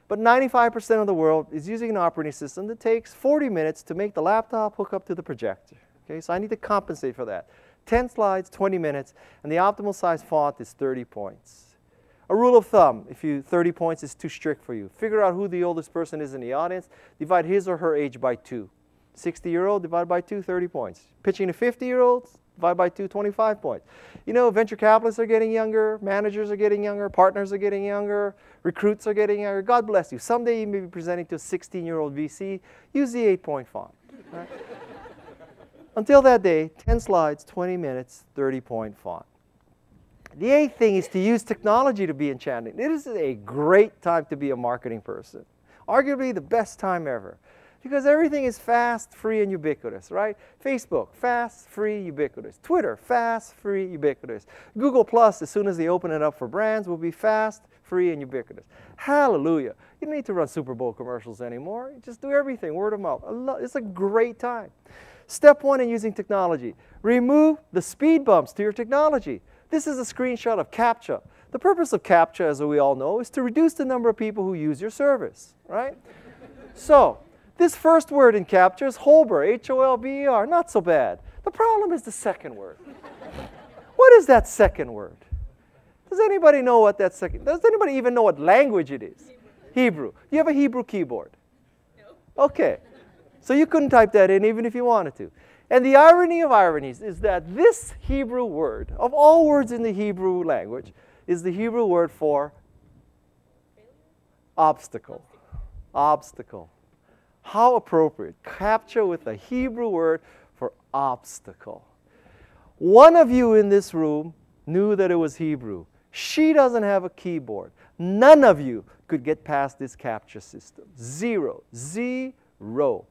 But 95% of the world is using an operating system that takes 40 minutes to make the laptop hook up to the projector. Okay? So I need to compensate for that. 10 slides, 20 minutes, and the optimal size font is 30 points. A rule of thumb, if 30 points is too strict for you, figure out who the oldest person is in the audience, divide his or her age by 2. 60-year-old divided by 2, 30 points. Pitching to 50-year-olds, divide by 2, 25 points. You know, venture capitalists are getting younger, managers are getting younger, partners are getting younger, recruits are getting younger. God bless you. Someday you may be presenting to a 16-year-old VC. Use the 8-point font. Right? Until that day, 10 slides, 20 minutes, 30-point font. The 8th thing is to use technology to be enchanting. It is a great time to be a marketing person. Arguably the best time ever. Because everything is fast, free, and ubiquitous, right? Facebook, fast, free, ubiquitous. Twitter, fast, free, ubiquitous. Google Plus, as soon as they open it up for brands, will be fast, free, and ubiquitous. Hallelujah. You don't need to run Super Bowl commercials anymore. You just do everything, word of mouth. It's a great time. Step 1 in using technology. Remove the speed bumps to your technology. This is a screenshot of CAPTCHA. The purpose of CAPTCHA, as we all know, is to reduce the number of people who use your service, right? So, this first word in CAPTCHA is Holber, H-O-L-B-E-R, not so bad. The problem is the second word. What is that second word? Does anybody know what that second, does anybody even know what language it is? Hebrew. You have a Hebrew keyboard? No. Okay. So you couldn't type that in even if you wanted to. And the irony of ironies is that this Hebrew word, of all words in the Hebrew language, is the Hebrew word for obstacle. Obstacle. How appropriate. CAPTCHA with a Hebrew word for obstacle. One of you in this room knew that it was Hebrew. She doesn't have a keyboard. None of you could get past this CAPTCHA system. Zero. Zero.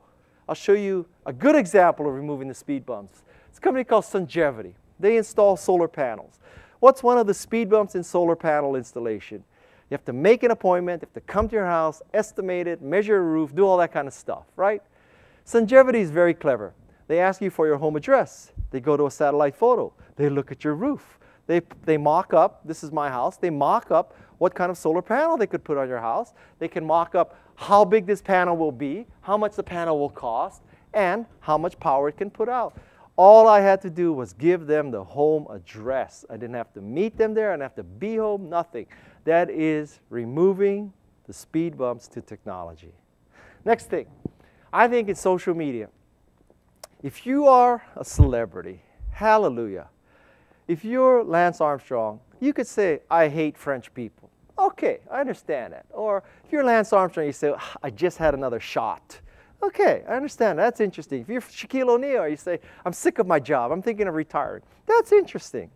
I'll show you a good example of removing the speed bumps. It's a company called Longevity. They install solar panels. What's one of the speed bumps in solar panel installation? You have to make an appointment, you have to come to your house, estimate it, measure your roof, do all that kind of stuff, right? Longevity is very clever. They ask you for your home address. They go to a satellite photo. They look at your roof. They mock up, this is my house, they mock up what kind of solar panel they could put on your house. They can mock up how big this panel will be, how much the panel will cost, and how much power it can put out. All I had to do was give them the home address. I didn't have to meet them there. I didn't have to be home, nothing. That is removing the speed bumps to technology. Next thing, I think it's social media. If you are a celebrity, hallelujah. If you're Lance Armstrong, you could say, I hate French people. Okay, I understand that. Or if you're Lance Armstrong, you say, I just had another shot. Okay, I understand. That's interesting. If you're Shaquille O'Neal, you say, I'm sick of my job. I'm thinking of retiring. That's interesting.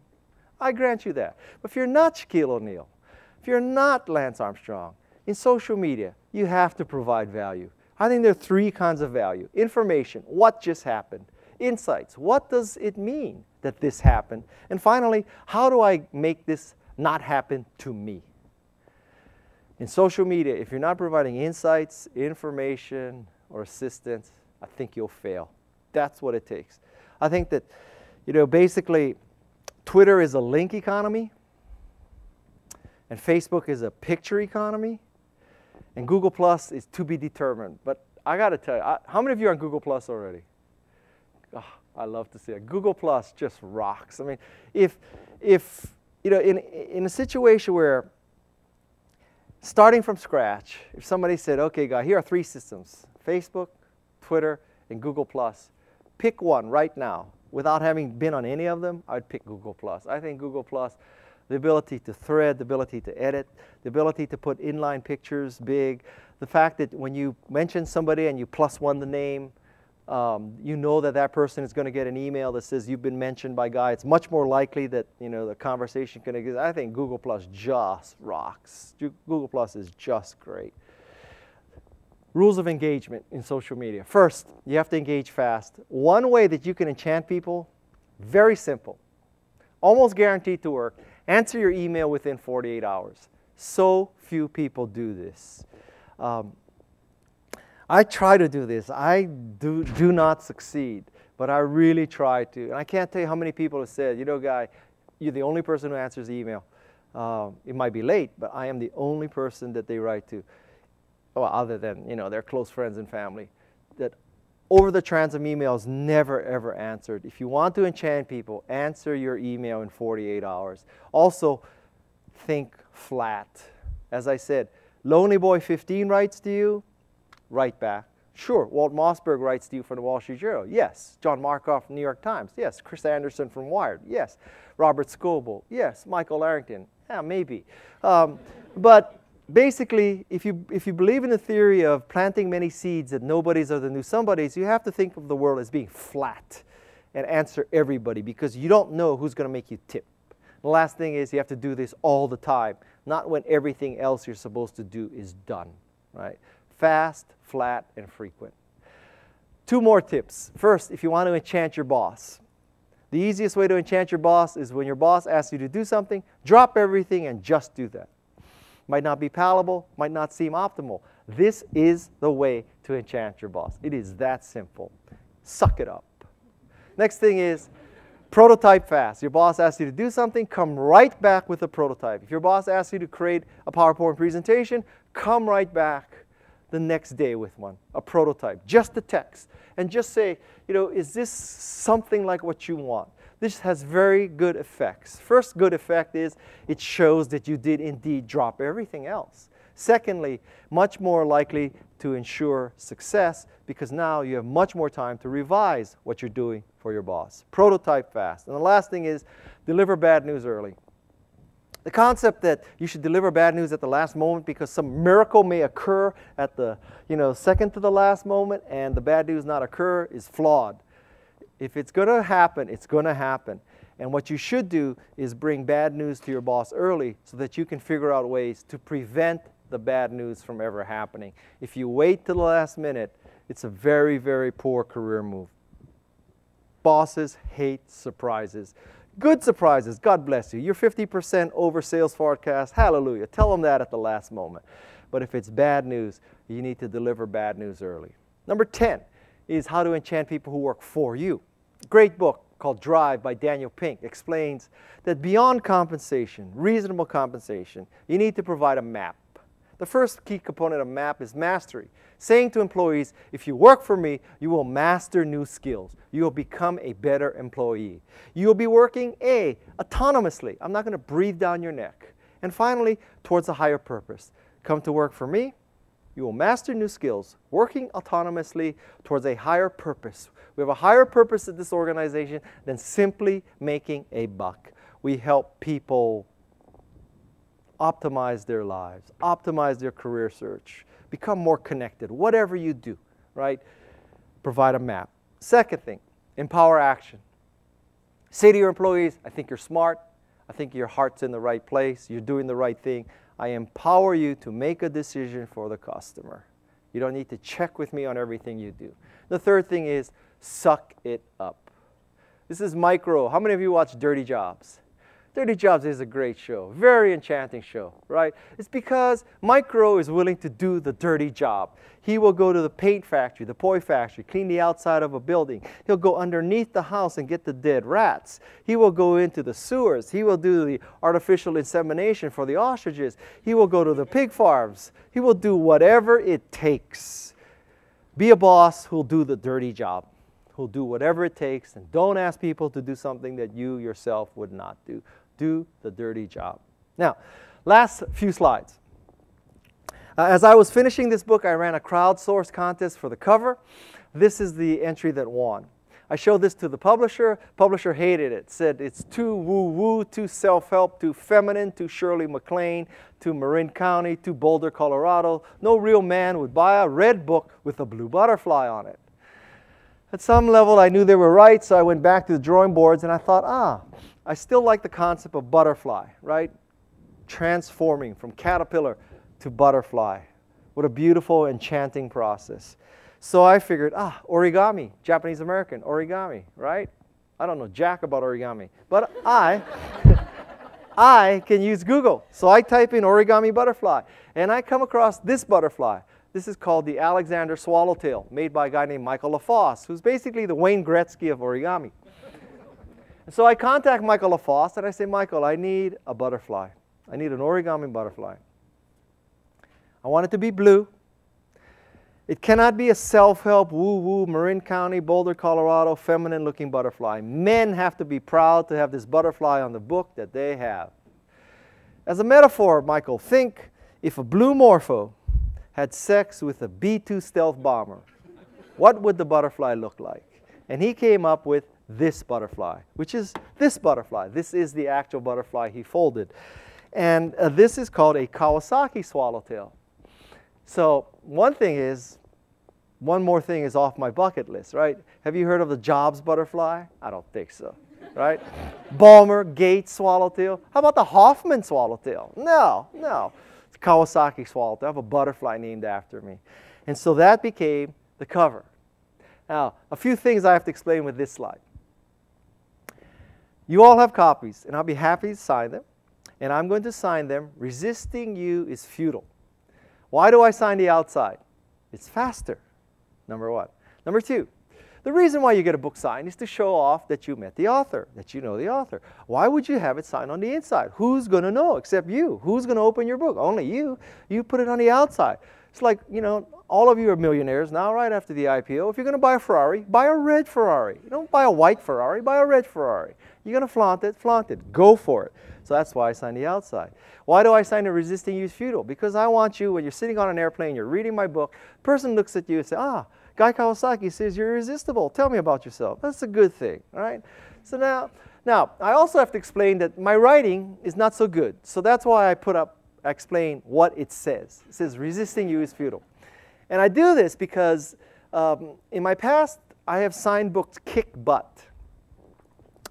I grant you that. But if you're not Shaquille O'Neal, if you're not Lance Armstrong, in social media, you have to provide value. I think there are three kinds of value. Information, what just happened. Insights, what does it mean that this happened? And finally, how do I make this not happen to me? In social media, if you're not providing insights, information, or assistance, I think you'll fail. That's what it takes. I think that, basically, Twitter is a link economy, and Facebook is a picture economy, and Google Plus is to be determined. But I got to tell you, how many of you are on Google Plus already? Oh, I love to see it. Google Plus just rocks. I mean, if in a situation where, starting from scratch, if somebody said, okay, Guy, here are three systems, Facebook, Twitter, and Google Plus. Pick one right now. Without having been on any of them, I'd pick Google Plus. I think Google Plus, the ability to thread, the ability to edit, the ability to put inline pictures big, the fact that when you mention somebody and you +1 the name, you know that that person is going to get an email that says you've been mentioned by Guy. It's much more likely that the conversation can exist. I think Google Plus just rocks. Google Plus is just great. Rules of engagement in social media. First, you have to engage fast. One way that you can enchant people, very simple, almost guaranteed to work, answer your email within 48 hours. So few people do this. I try to do this. I do not succeed, but I really try to. And I can't tell you how many people have said, Guy, you're the only person who answers email. It might be late, but I am the only person that they write to. Well, other than, their close friends and family, that over the transom emails never, ever answered. If you want to enchant people, answer your email in 48 hours. Also, think flat. As I said, Lonely Boy 15 writes to you, write back. Sure, Walt Mossberg writes to you from the Wall Street Journal. Yes. John Markoff from the New York Times. Yes. Chris Anderson from Wired. Yes. Robert Scoble. Yes. Michael Arrington. Yeah, maybe. But basically, if you believe in the theory of planting many seeds that nobodies are the new somebodies, you have to think of the world as being flat and answer everybody, because you don't know who's going to make you tip. The last thing is you have to do this all the time, not when everything else you're supposed to do is done, right? Fast, flat, and frequent. Two more tips. First, if you want to enchant your boss, the easiest way to enchant your boss is when your boss asks you to do something, drop everything and just do that. Might not be palatable, might not seem optimal. This is the way to enchant your boss. It is that simple. Suck it up. Next thing is prototype fast. Your boss asks you to do something, come right back with a prototype. If your boss asks you to create a PowerPoint presentation, come right back the next day with one, a prototype, just the text. And just say, is this something like what you want? This has very good effects. First good effect is it shows that you did indeed drop everything else. Secondly, much more likely to ensure success, because now you have much more time to revise what you're doing for your boss. Prototype fast. And the last thing is deliver bad news early. The concept that you should deliver bad news at the last moment because some miracle may occur at the second to the last moment and the bad news not occur is flawed. If it's going to happen, it's going to happen. And what you should do is bring bad news to your boss early so that you can figure out ways to prevent the bad news from ever happening. If you wait till the last minute, it's a very, very poor career move. Bosses hate surprises. Good surprises, God bless you. You're 50% over sales forecast, hallelujah. Tell them that at the last moment. But if it's bad news, you need to deliver bad news early. Number 10 is how to enchant people who work for you. Great book called Drive by Daniel Pink explains that beyond compensation, reasonable compensation, you need to provide a map. The first key component of map is mastery. Saying to employees, if you work for me, you will master new skills. You will become a better employee. You will be working, autonomously. I'm not going to breathe down your neck. And finally, towards a higher purpose. Come to work for me, You will master new skills, working autonomously towards a higher purpose. We have a higher purpose at this organization than simply making a buck. We help people optimize their lives, optimize their career search, become more connected, whatever you do, right? Provide a map. Second thing, empower action. Say to your employees, I think you're smart, I think your heart's in the right place, you're doing the right thing. I empower you to make a decision for the customer. You don't need to check with me on everything you do. The third thing is suck it up. This is Micro. How many of you watch Dirty Jobs? Dirty Jobs is a great show, very enchanting show, right? It's because Micro is willing to do the dirty job. He will go to the paint factory, the poi factory, clean the outside of a building. He'll go underneath the house and get the dead rats. He will go into the sewers. He will do the artificial insemination for the ostriches. He will go to the pig farms. He will do whatever it takes. Be a boss who'll do the dirty job, who'll do whatever it takes, and don't ask people to do something that you yourself would not do. Do the dirty job. Now, last few slides. As I was finishing this book, I ran a crowdsourced contest for the cover. This is the entry that won. I showed this to the publisher. Publisher hated it. Said it's too woo-woo, too self-help, too feminine, too Shirley MacLaine, too Marin County, too Boulder, Colorado. No real man would buy a red book with a blue butterfly on it. At some level, I knew they were right, so I went back to the drawing boards and I thought, I still like the concept of butterfly, right? Transforming from caterpillar to butterfly. What a beautiful, enchanting process. So I figured, origami, Japanese American, origami, right? I don't know jack about origami, but I can use Google. So I type in origami butterfly, and I come across this butterfly. This is called the Alexander Swallowtail, made by a guy named Michael LaFosse, who's basically the Wayne Gretzky of origami. And so I contact Michael LaFosse, and I say, Michael, I need a butterfly. I need an origami butterfly. I want it to be blue. It cannot be a self-help, woo-woo, Marin County, Boulder, Colorado, feminine-looking butterfly. Men have to be proud to have this butterfly on the book that they have. As a metaphor, Michael, think if a blue morpho had sex with a B-2 stealth bomber, what would the butterfly look like? And he came up with this butterfly, which is this butterfly. This is the actual butterfly he folded. And this is called a Kawasaki swallowtail. So one more thing is off my bucket list, right? Have you heard of the Jobs butterfly? I don't think so, right? Balmer, Gates swallowtail. How about the Hoffman swallowtail? No. It's Kawasaki swallowtail. I have a butterfly named after me. And so that became the cover. Now, a few things I have to explain with this slide. You all have copies, and I'll be happy to sign them. And I'm going to sign them, resisting you is futile. Why do I sign the outside? It's faster, number one. Number two, the reason why you get a book signed is to show off that you met the author, that you know the author. Why would you have it signed on the inside? Who's going to know except you? Who's going to open your book? Only you. You put it on the outside. It's like, all of you are millionaires now, right after the IPO. If you're going to buy a Ferrari, buy a red Ferrari. You don't buy a white Ferrari, buy a red Ferrari. You're going to flaunt it, go for it. So that's why I sign the outside. Why do I sign the resisting you is futile? Because I want you, when you're sitting on an airplane, you're reading my book, person looks at you and says, Guy-Kawasaki says you're irresistible. Tell me about yourself. That's a good thing, right? So now, I also have to explain that my writing is not so good. So that's why I explain what it says. It says resisting you is futile. And I do this because in my past, I have signed books kick butt.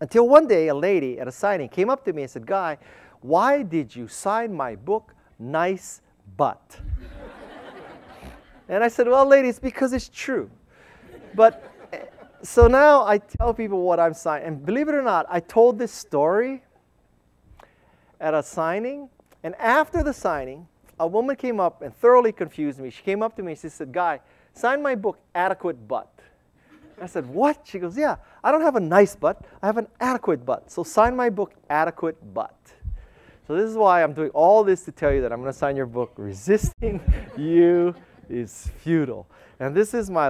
Until one day, a lady at a signing came up to me and said, Guy, why did you sign my book, Nice Butt? And I said, well, lady, it's because it's true. But so now I tell people what I'm signing. And believe it or not, I told this story at a signing. And after the signing, a woman came up and thoroughly confused me. She came up to me and she said, Guy, sign my book, Adequate Butt. I said, what? She goes, yeah, I don't have a nice butt. I have an adequate butt. So sign my book, Adequate Butt. So this is why I'm doing all this to tell you that I'm going to sign your book, Resisting You is Futile. And this is my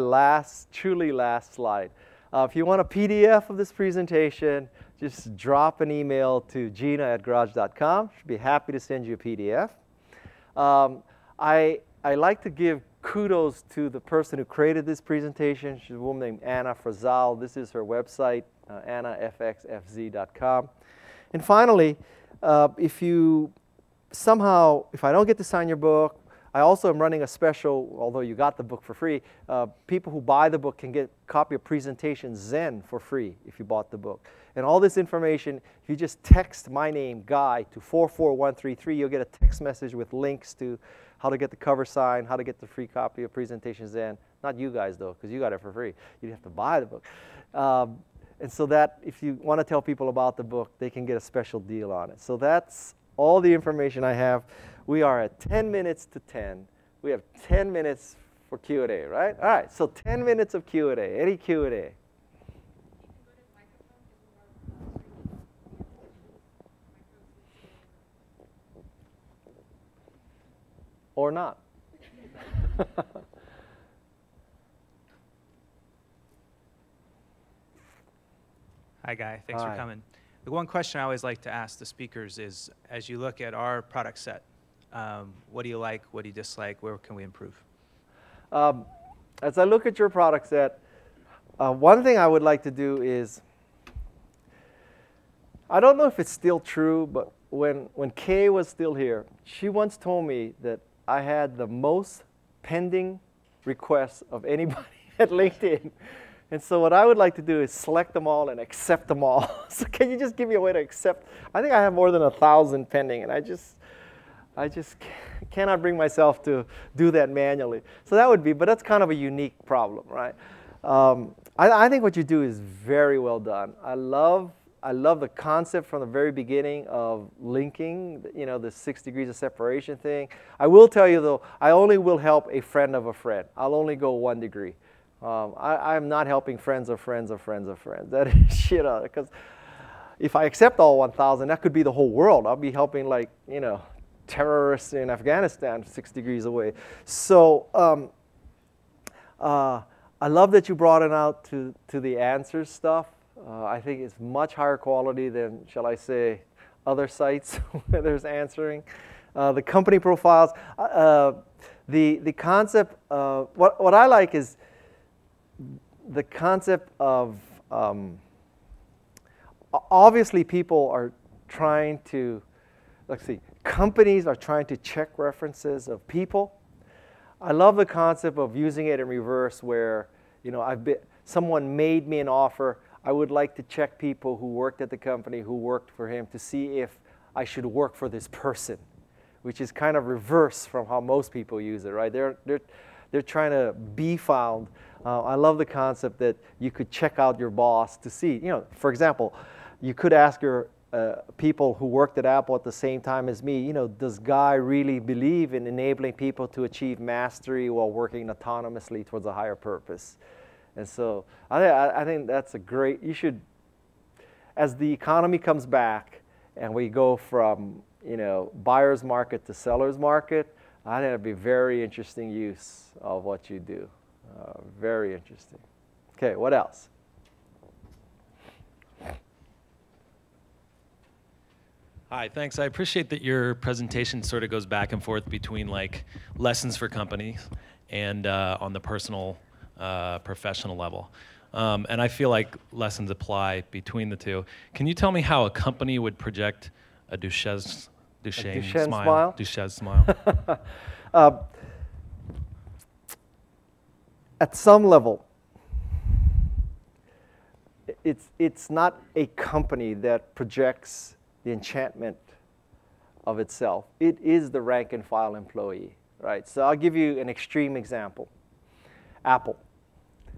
truly last slide. If you want a PDF of this presentation, just drop an email to Gina@garage.com. She'll be happy to send you a PDF. I like to give kudos to the person who created this presentation. She's a woman named Anna Frazal. This is her website, annafxfz.com. And finally, if I don't get to sign your book, I also am running a special, although you got the book for free, people who buy the book can get a copy of Presentation Zen for free if you bought the book. And all this information, if you just text my name, Guy, to 44133, you'll get a text message with links to how to get the cover signed, how to get the free copy of Presentation Zen. Not you guys, though, because you got it for free. You have to buy the book. And so that if you want to tell people about the book, they can get a special deal on it. So that's all the information I have. We are at 10 minutes to 10. We have 10 minutes for Q&A, right? All right, so 10 minutes of Q&A. Any Q&A? Or not. Hi, Guy. Thanks for coming. The one question I always like to ask the speakers is, as you look at our product set, what do you like? What do you dislike? Where can we improve? As I look at your product set, one thing I would like to do is, I don't know if it's still true, but when Kay was still here, she once told me that I had the most pending requests of anybody at LinkedIn. And so what I would like to do is select them all and accept them all. So can you just give me a way to accept? I think I have more than 1,000 pending, and I just cannot bring myself to do that manually. So that would be, but that's kind of a unique problem, right? I think what you do is very well done. I love the concept from the very beginning of linking, you know, the 6 degrees of separation thing. I will tell you though, I only will help a friend of a friend. I'll only go 1 degree. I'm not helping friends of friends of friends of friends. That is shit out, because if I accept all 1,000, that could be the whole world. I'll be helping, like, you know, terrorists in Afghanistan 6 degrees away. So I love that you brought it out to the answers stuff. I think it's much higher quality than, shall I say, other sites where there's answering. The company profiles, the concept, what I like is the concept of, obviously people are trying to, let's see, companies are trying to check references of people. I love the concept of using it in reverse where, you know, someone made me an offer. I would like to check people who worked at the company, who worked for him, to see if I should work for this person, which is kind of reverse from how most people use it, right? They're trying to be found. I love the concept that you could check out your boss to see, you know, for example, you could ask your people who worked at Apple at the same time as me, you know, does Guy really believe in enabling people to achieve mastery while working autonomously towards a higher purpose? And so I think that's a great, you should, as the economy comes back and we go from, you know, buyer's market to seller's market, I think it'd be very interesting use of what you do. Very interesting. Okay, what else? Hi, thanks. I appreciate that your presentation sort of goes back and forth between like lessons for companies and on the personal, professional level. And I feel like lessons apply between the two. Can you tell me how a company would project a Duchenne smile? Duchenne smile. At some level, it's not a company that projects the enchantment of itself. It is the rank and file employee, right? So I'll give you an extreme example. Apple.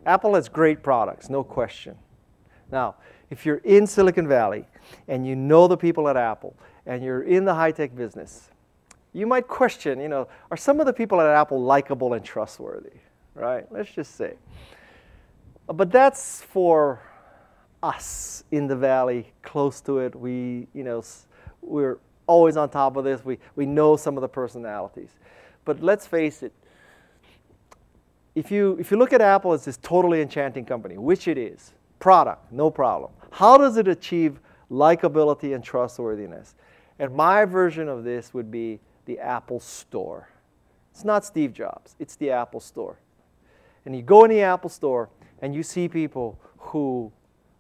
Apple has great products, no question. Now, if you're in Silicon Valley and you know the people at Apple and you're in the high-tech business, you might question, you know, are some of the people at Apple likable and trustworthy, right? Let's just say. But that's for us in the valley, close to it. We, you know, we're always on top of this. We know some of the personalities. But let's face it, if you look at Apple as this totally enchanting company, which it is, product, no problem. How does it achieve likability and trustworthiness? And my version of this would be the Apple Store, It's not Steve Jobs. It's the Apple Store. And you go in the Apple Store and you see people who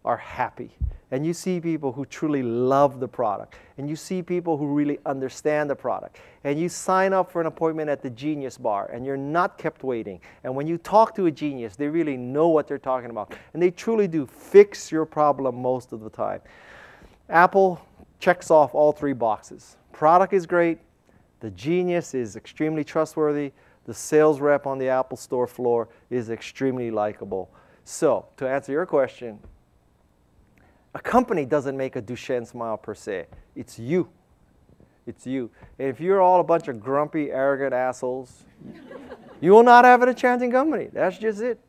are happy. And you see people who truly love the product. And you see people who really understand the product. And you sign up for an appointment at the Genius Bar, and you're not kept waiting. And when you talk to a genius, they really know what they're talking about. And they truly do fix your problem most of the time. Apple checks off all 3 boxes. Product is great. The genius is extremely trustworthy. The sales rep on the Apple Store floor is extremely likable. So, to answer your question, a company doesn't make a Duchenne smile per se. It's you. It's you. And if you're all a bunch of grumpy, arrogant assholes, you will not have an enchanting company. That's just it.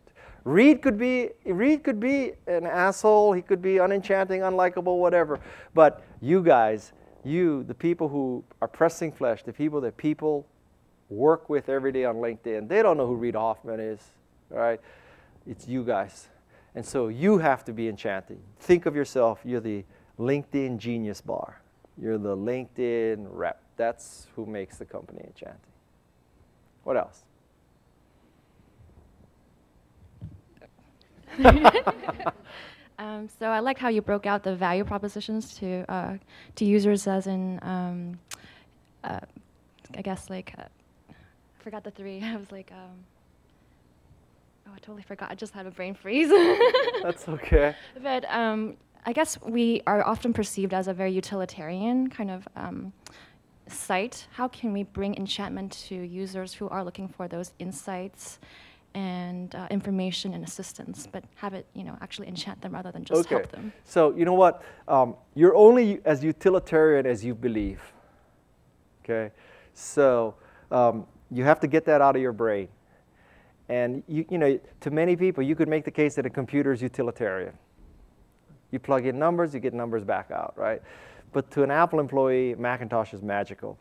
Reed could be an asshole. He could be unenchanting, unlikable, whatever. But you guys, you, the people who are pressing flesh, the people that people work with every day on LinkedIn, they don't know who Reed Hoffman is, all right? It's you guys. And so you have to be enchanting. Think of yourself, you're the LinkedIn Genius Bar. You're the LinkedIn rep. That's who makes the company enchanting. What else? So I like how you broke out the value propositions to users as in, I guess like, I forgot the 3. I was like, oh, I totally forgot. I just had a brain freeze. That's okay. But I guess we are often perceived as a very utilitarian kind of site. How can we bring enchantment to users who are looking for those insights and information and assistance, but have it, actually enchant them rather than just help them? So you know what? You're only as utilitarian as you believe. Okay, so you have to get that out of your brain. And to many people, you could make the case that a computer is utilitarian. You plug in numbers, you get numbers back out, right? But to an Apple employee, Macintosh is magical.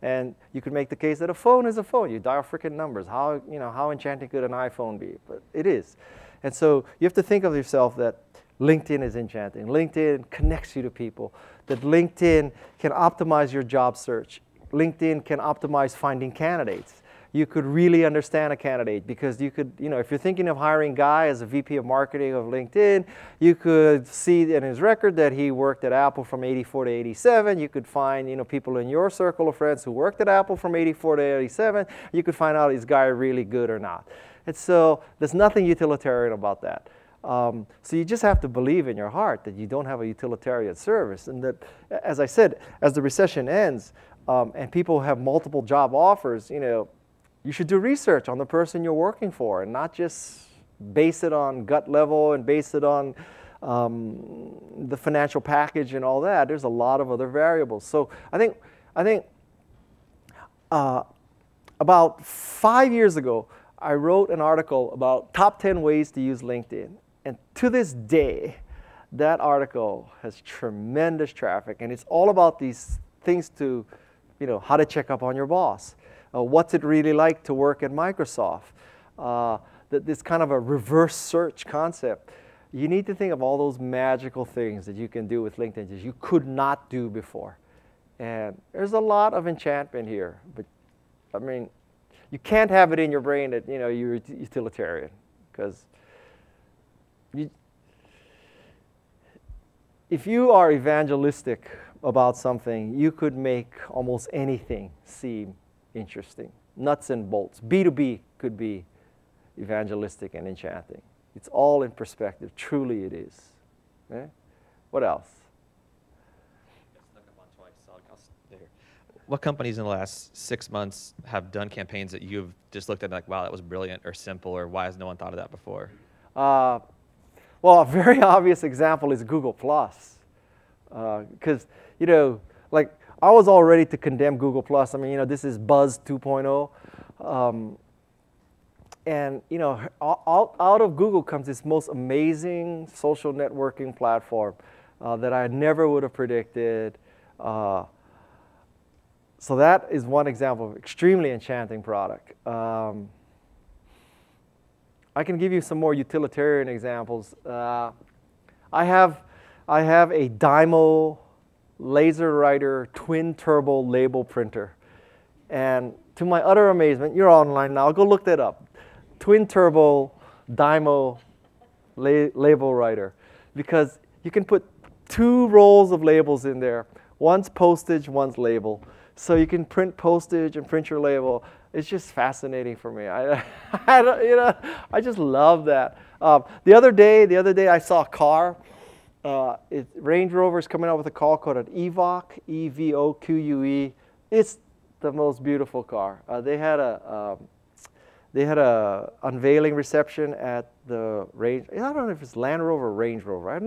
And you could make the case that a phone is a phone. You dial freaking numbers. How enchanting could an iPhone be? But it is. And so you have to think of yourself that LinkedIn is enchanting. LinkedIn connects you to people. That LinkedIn can optimize your job search. LinkedIn can optimize finding candidates. You could really understand a candidate because you could, if you're thinking of hiring Guy as a VP of marketing of LinkedIn, you could see in his record that he worked at Apple from 84 to 87. You could find, people in your circle of friends who worked at Apple from 84 to 87. You could find out is Guy really good or not. And so there's nothing utilitarian about that. So you just have to believe in your heart that you don't have a utilitarian service. And that, as I said, as the recession ends and people have multiple job offers, you should do research on the person you're working for and not just base it on gut level and base it on the financial package and all that. There's a lot of other variables. So I think about 5 years ago, I wrote an article about top 10 ways to use LinkedIn. And to this day, that article has tremendous traffic. And it's all about these things to, how to check up on your boss. What's it really like to work at Microsoft? This kind of a reverse search concept. You need to think of all those magical things that you can do with LinkedIn that you could not do before. And there's a lot of enchantment here. But, I mean, you can't have it in your brain that, you're utilitarian. Because if you are evangelistic about something, you could make almost anything seem interesting. Nuts and bolts. B2B could be evangelistic and enchanting. It's all in perspective. Truly it is. Okay? What else? What companies in the last 6 months have done campaigns that you've just looked at like, wow, that was brilliant or simple, or why has no one thought of that before? Well, a very obvious example is Google+. Because, like, I was all ready to condemn Google+. I mean, this is Buzz 2.0. And, out of Google comes this most amazing social networking platform that I never would have predicted. So that is one example of extremely enchanting product. I can give you some more utilitarian examples. I have a Dymo laser writer twin turbo label printer, and to my utter amazement, you're online now, go look that up. Twin turbo Dymo label writer, because you can put 2 rolls of labels in there. One's postage, one's label. So you can print postage and print your label. It's just fascinating for me. I just love that. The other day I saw a car. Range Rover's coming out with a car called an Evoque, E-V-O-Q-U-E. It's the most beautiful car. They had a unveiling reception at the Range. I don't know if it's Land Rover or Range Rover. I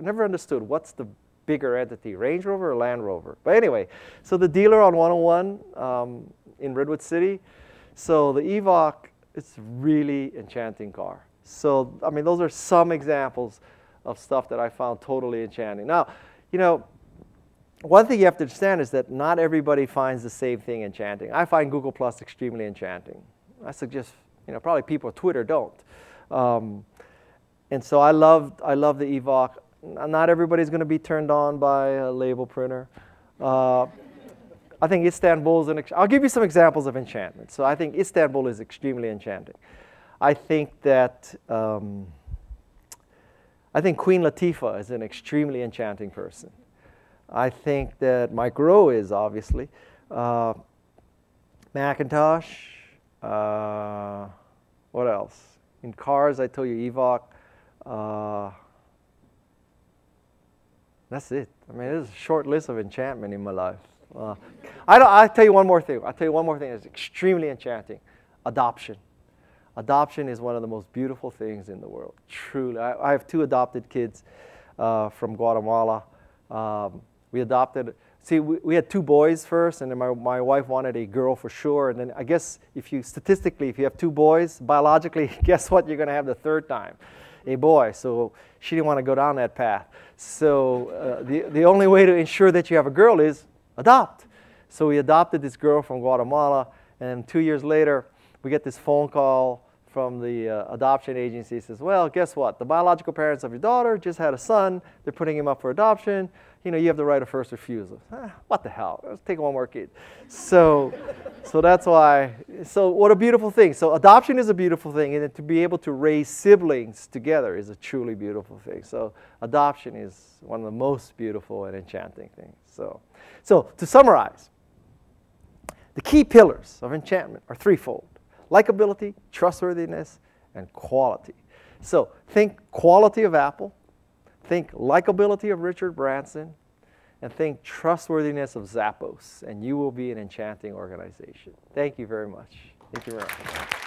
never understood what's the bigger entity, Range Rover or Land Rover. But anyway, so the dealer on 101 in Redwood City. So the Evoque, it's a really enchanting car. So I mean, those are some examples of stuff that I found totally enchanting. Now, you know, one thing you have to understand is that not everybody finds the same thing enchanting. I find Google Plus extremely enchanting. I suggest, you know, probably people on Twitter don't. And so I love the Evoque. Not everybody's going to be turned on by a label printer. I think Istanbul is I'll give you some examples of enchantment. So I think Istanbul is extremely enchanting. I think that Queen Latifah is an extremely enchanting person. I think that Mike Rowe is, obviously. Macintosh. What else? In cars, I told you Evoque. That's it. I mean, there's a short list of enchantment in my life. I'll tell you one more thing. I'll tell you one more thing that's extremely enchanting. Adoption. Adoption is one of the most beautiful things in the world. Truly. I have 2 adopted kids from Guatemala. We adopted, see, we had 2 boys first, and then my wife wanted a girl for sure. And then I guess statistically, if you have 2 boys, biologically, guess what you're going to have the 3rd time? A boy. So she didn't want to go down that path. So the only way to ensure that you have a girl is adopt. So we adopted this girl from Guatemala, and 2 years later, we get this phone call from the adoption agency. Says, well, guess what? The biological parents of your daughter just had a son. They're putting him up for adoption. You know, you have the right of first refusal. What the hell? Let's take one more kid. So that's why. So what a beautiful thing. So adoption is a beautiful thing, and to be able to raise siblings together is a truly beautiful thing. So adoption is one of the most beautiful and enchanting things. So to summarize, the key pillars of enchantment are threefold: likability, trustworthiness, and quality. So think quality of Apple, think likability of Richard Branson, and think trustworthiness of Zappos, and you will be an enchanting organization. Thank you very much. Thank you very much.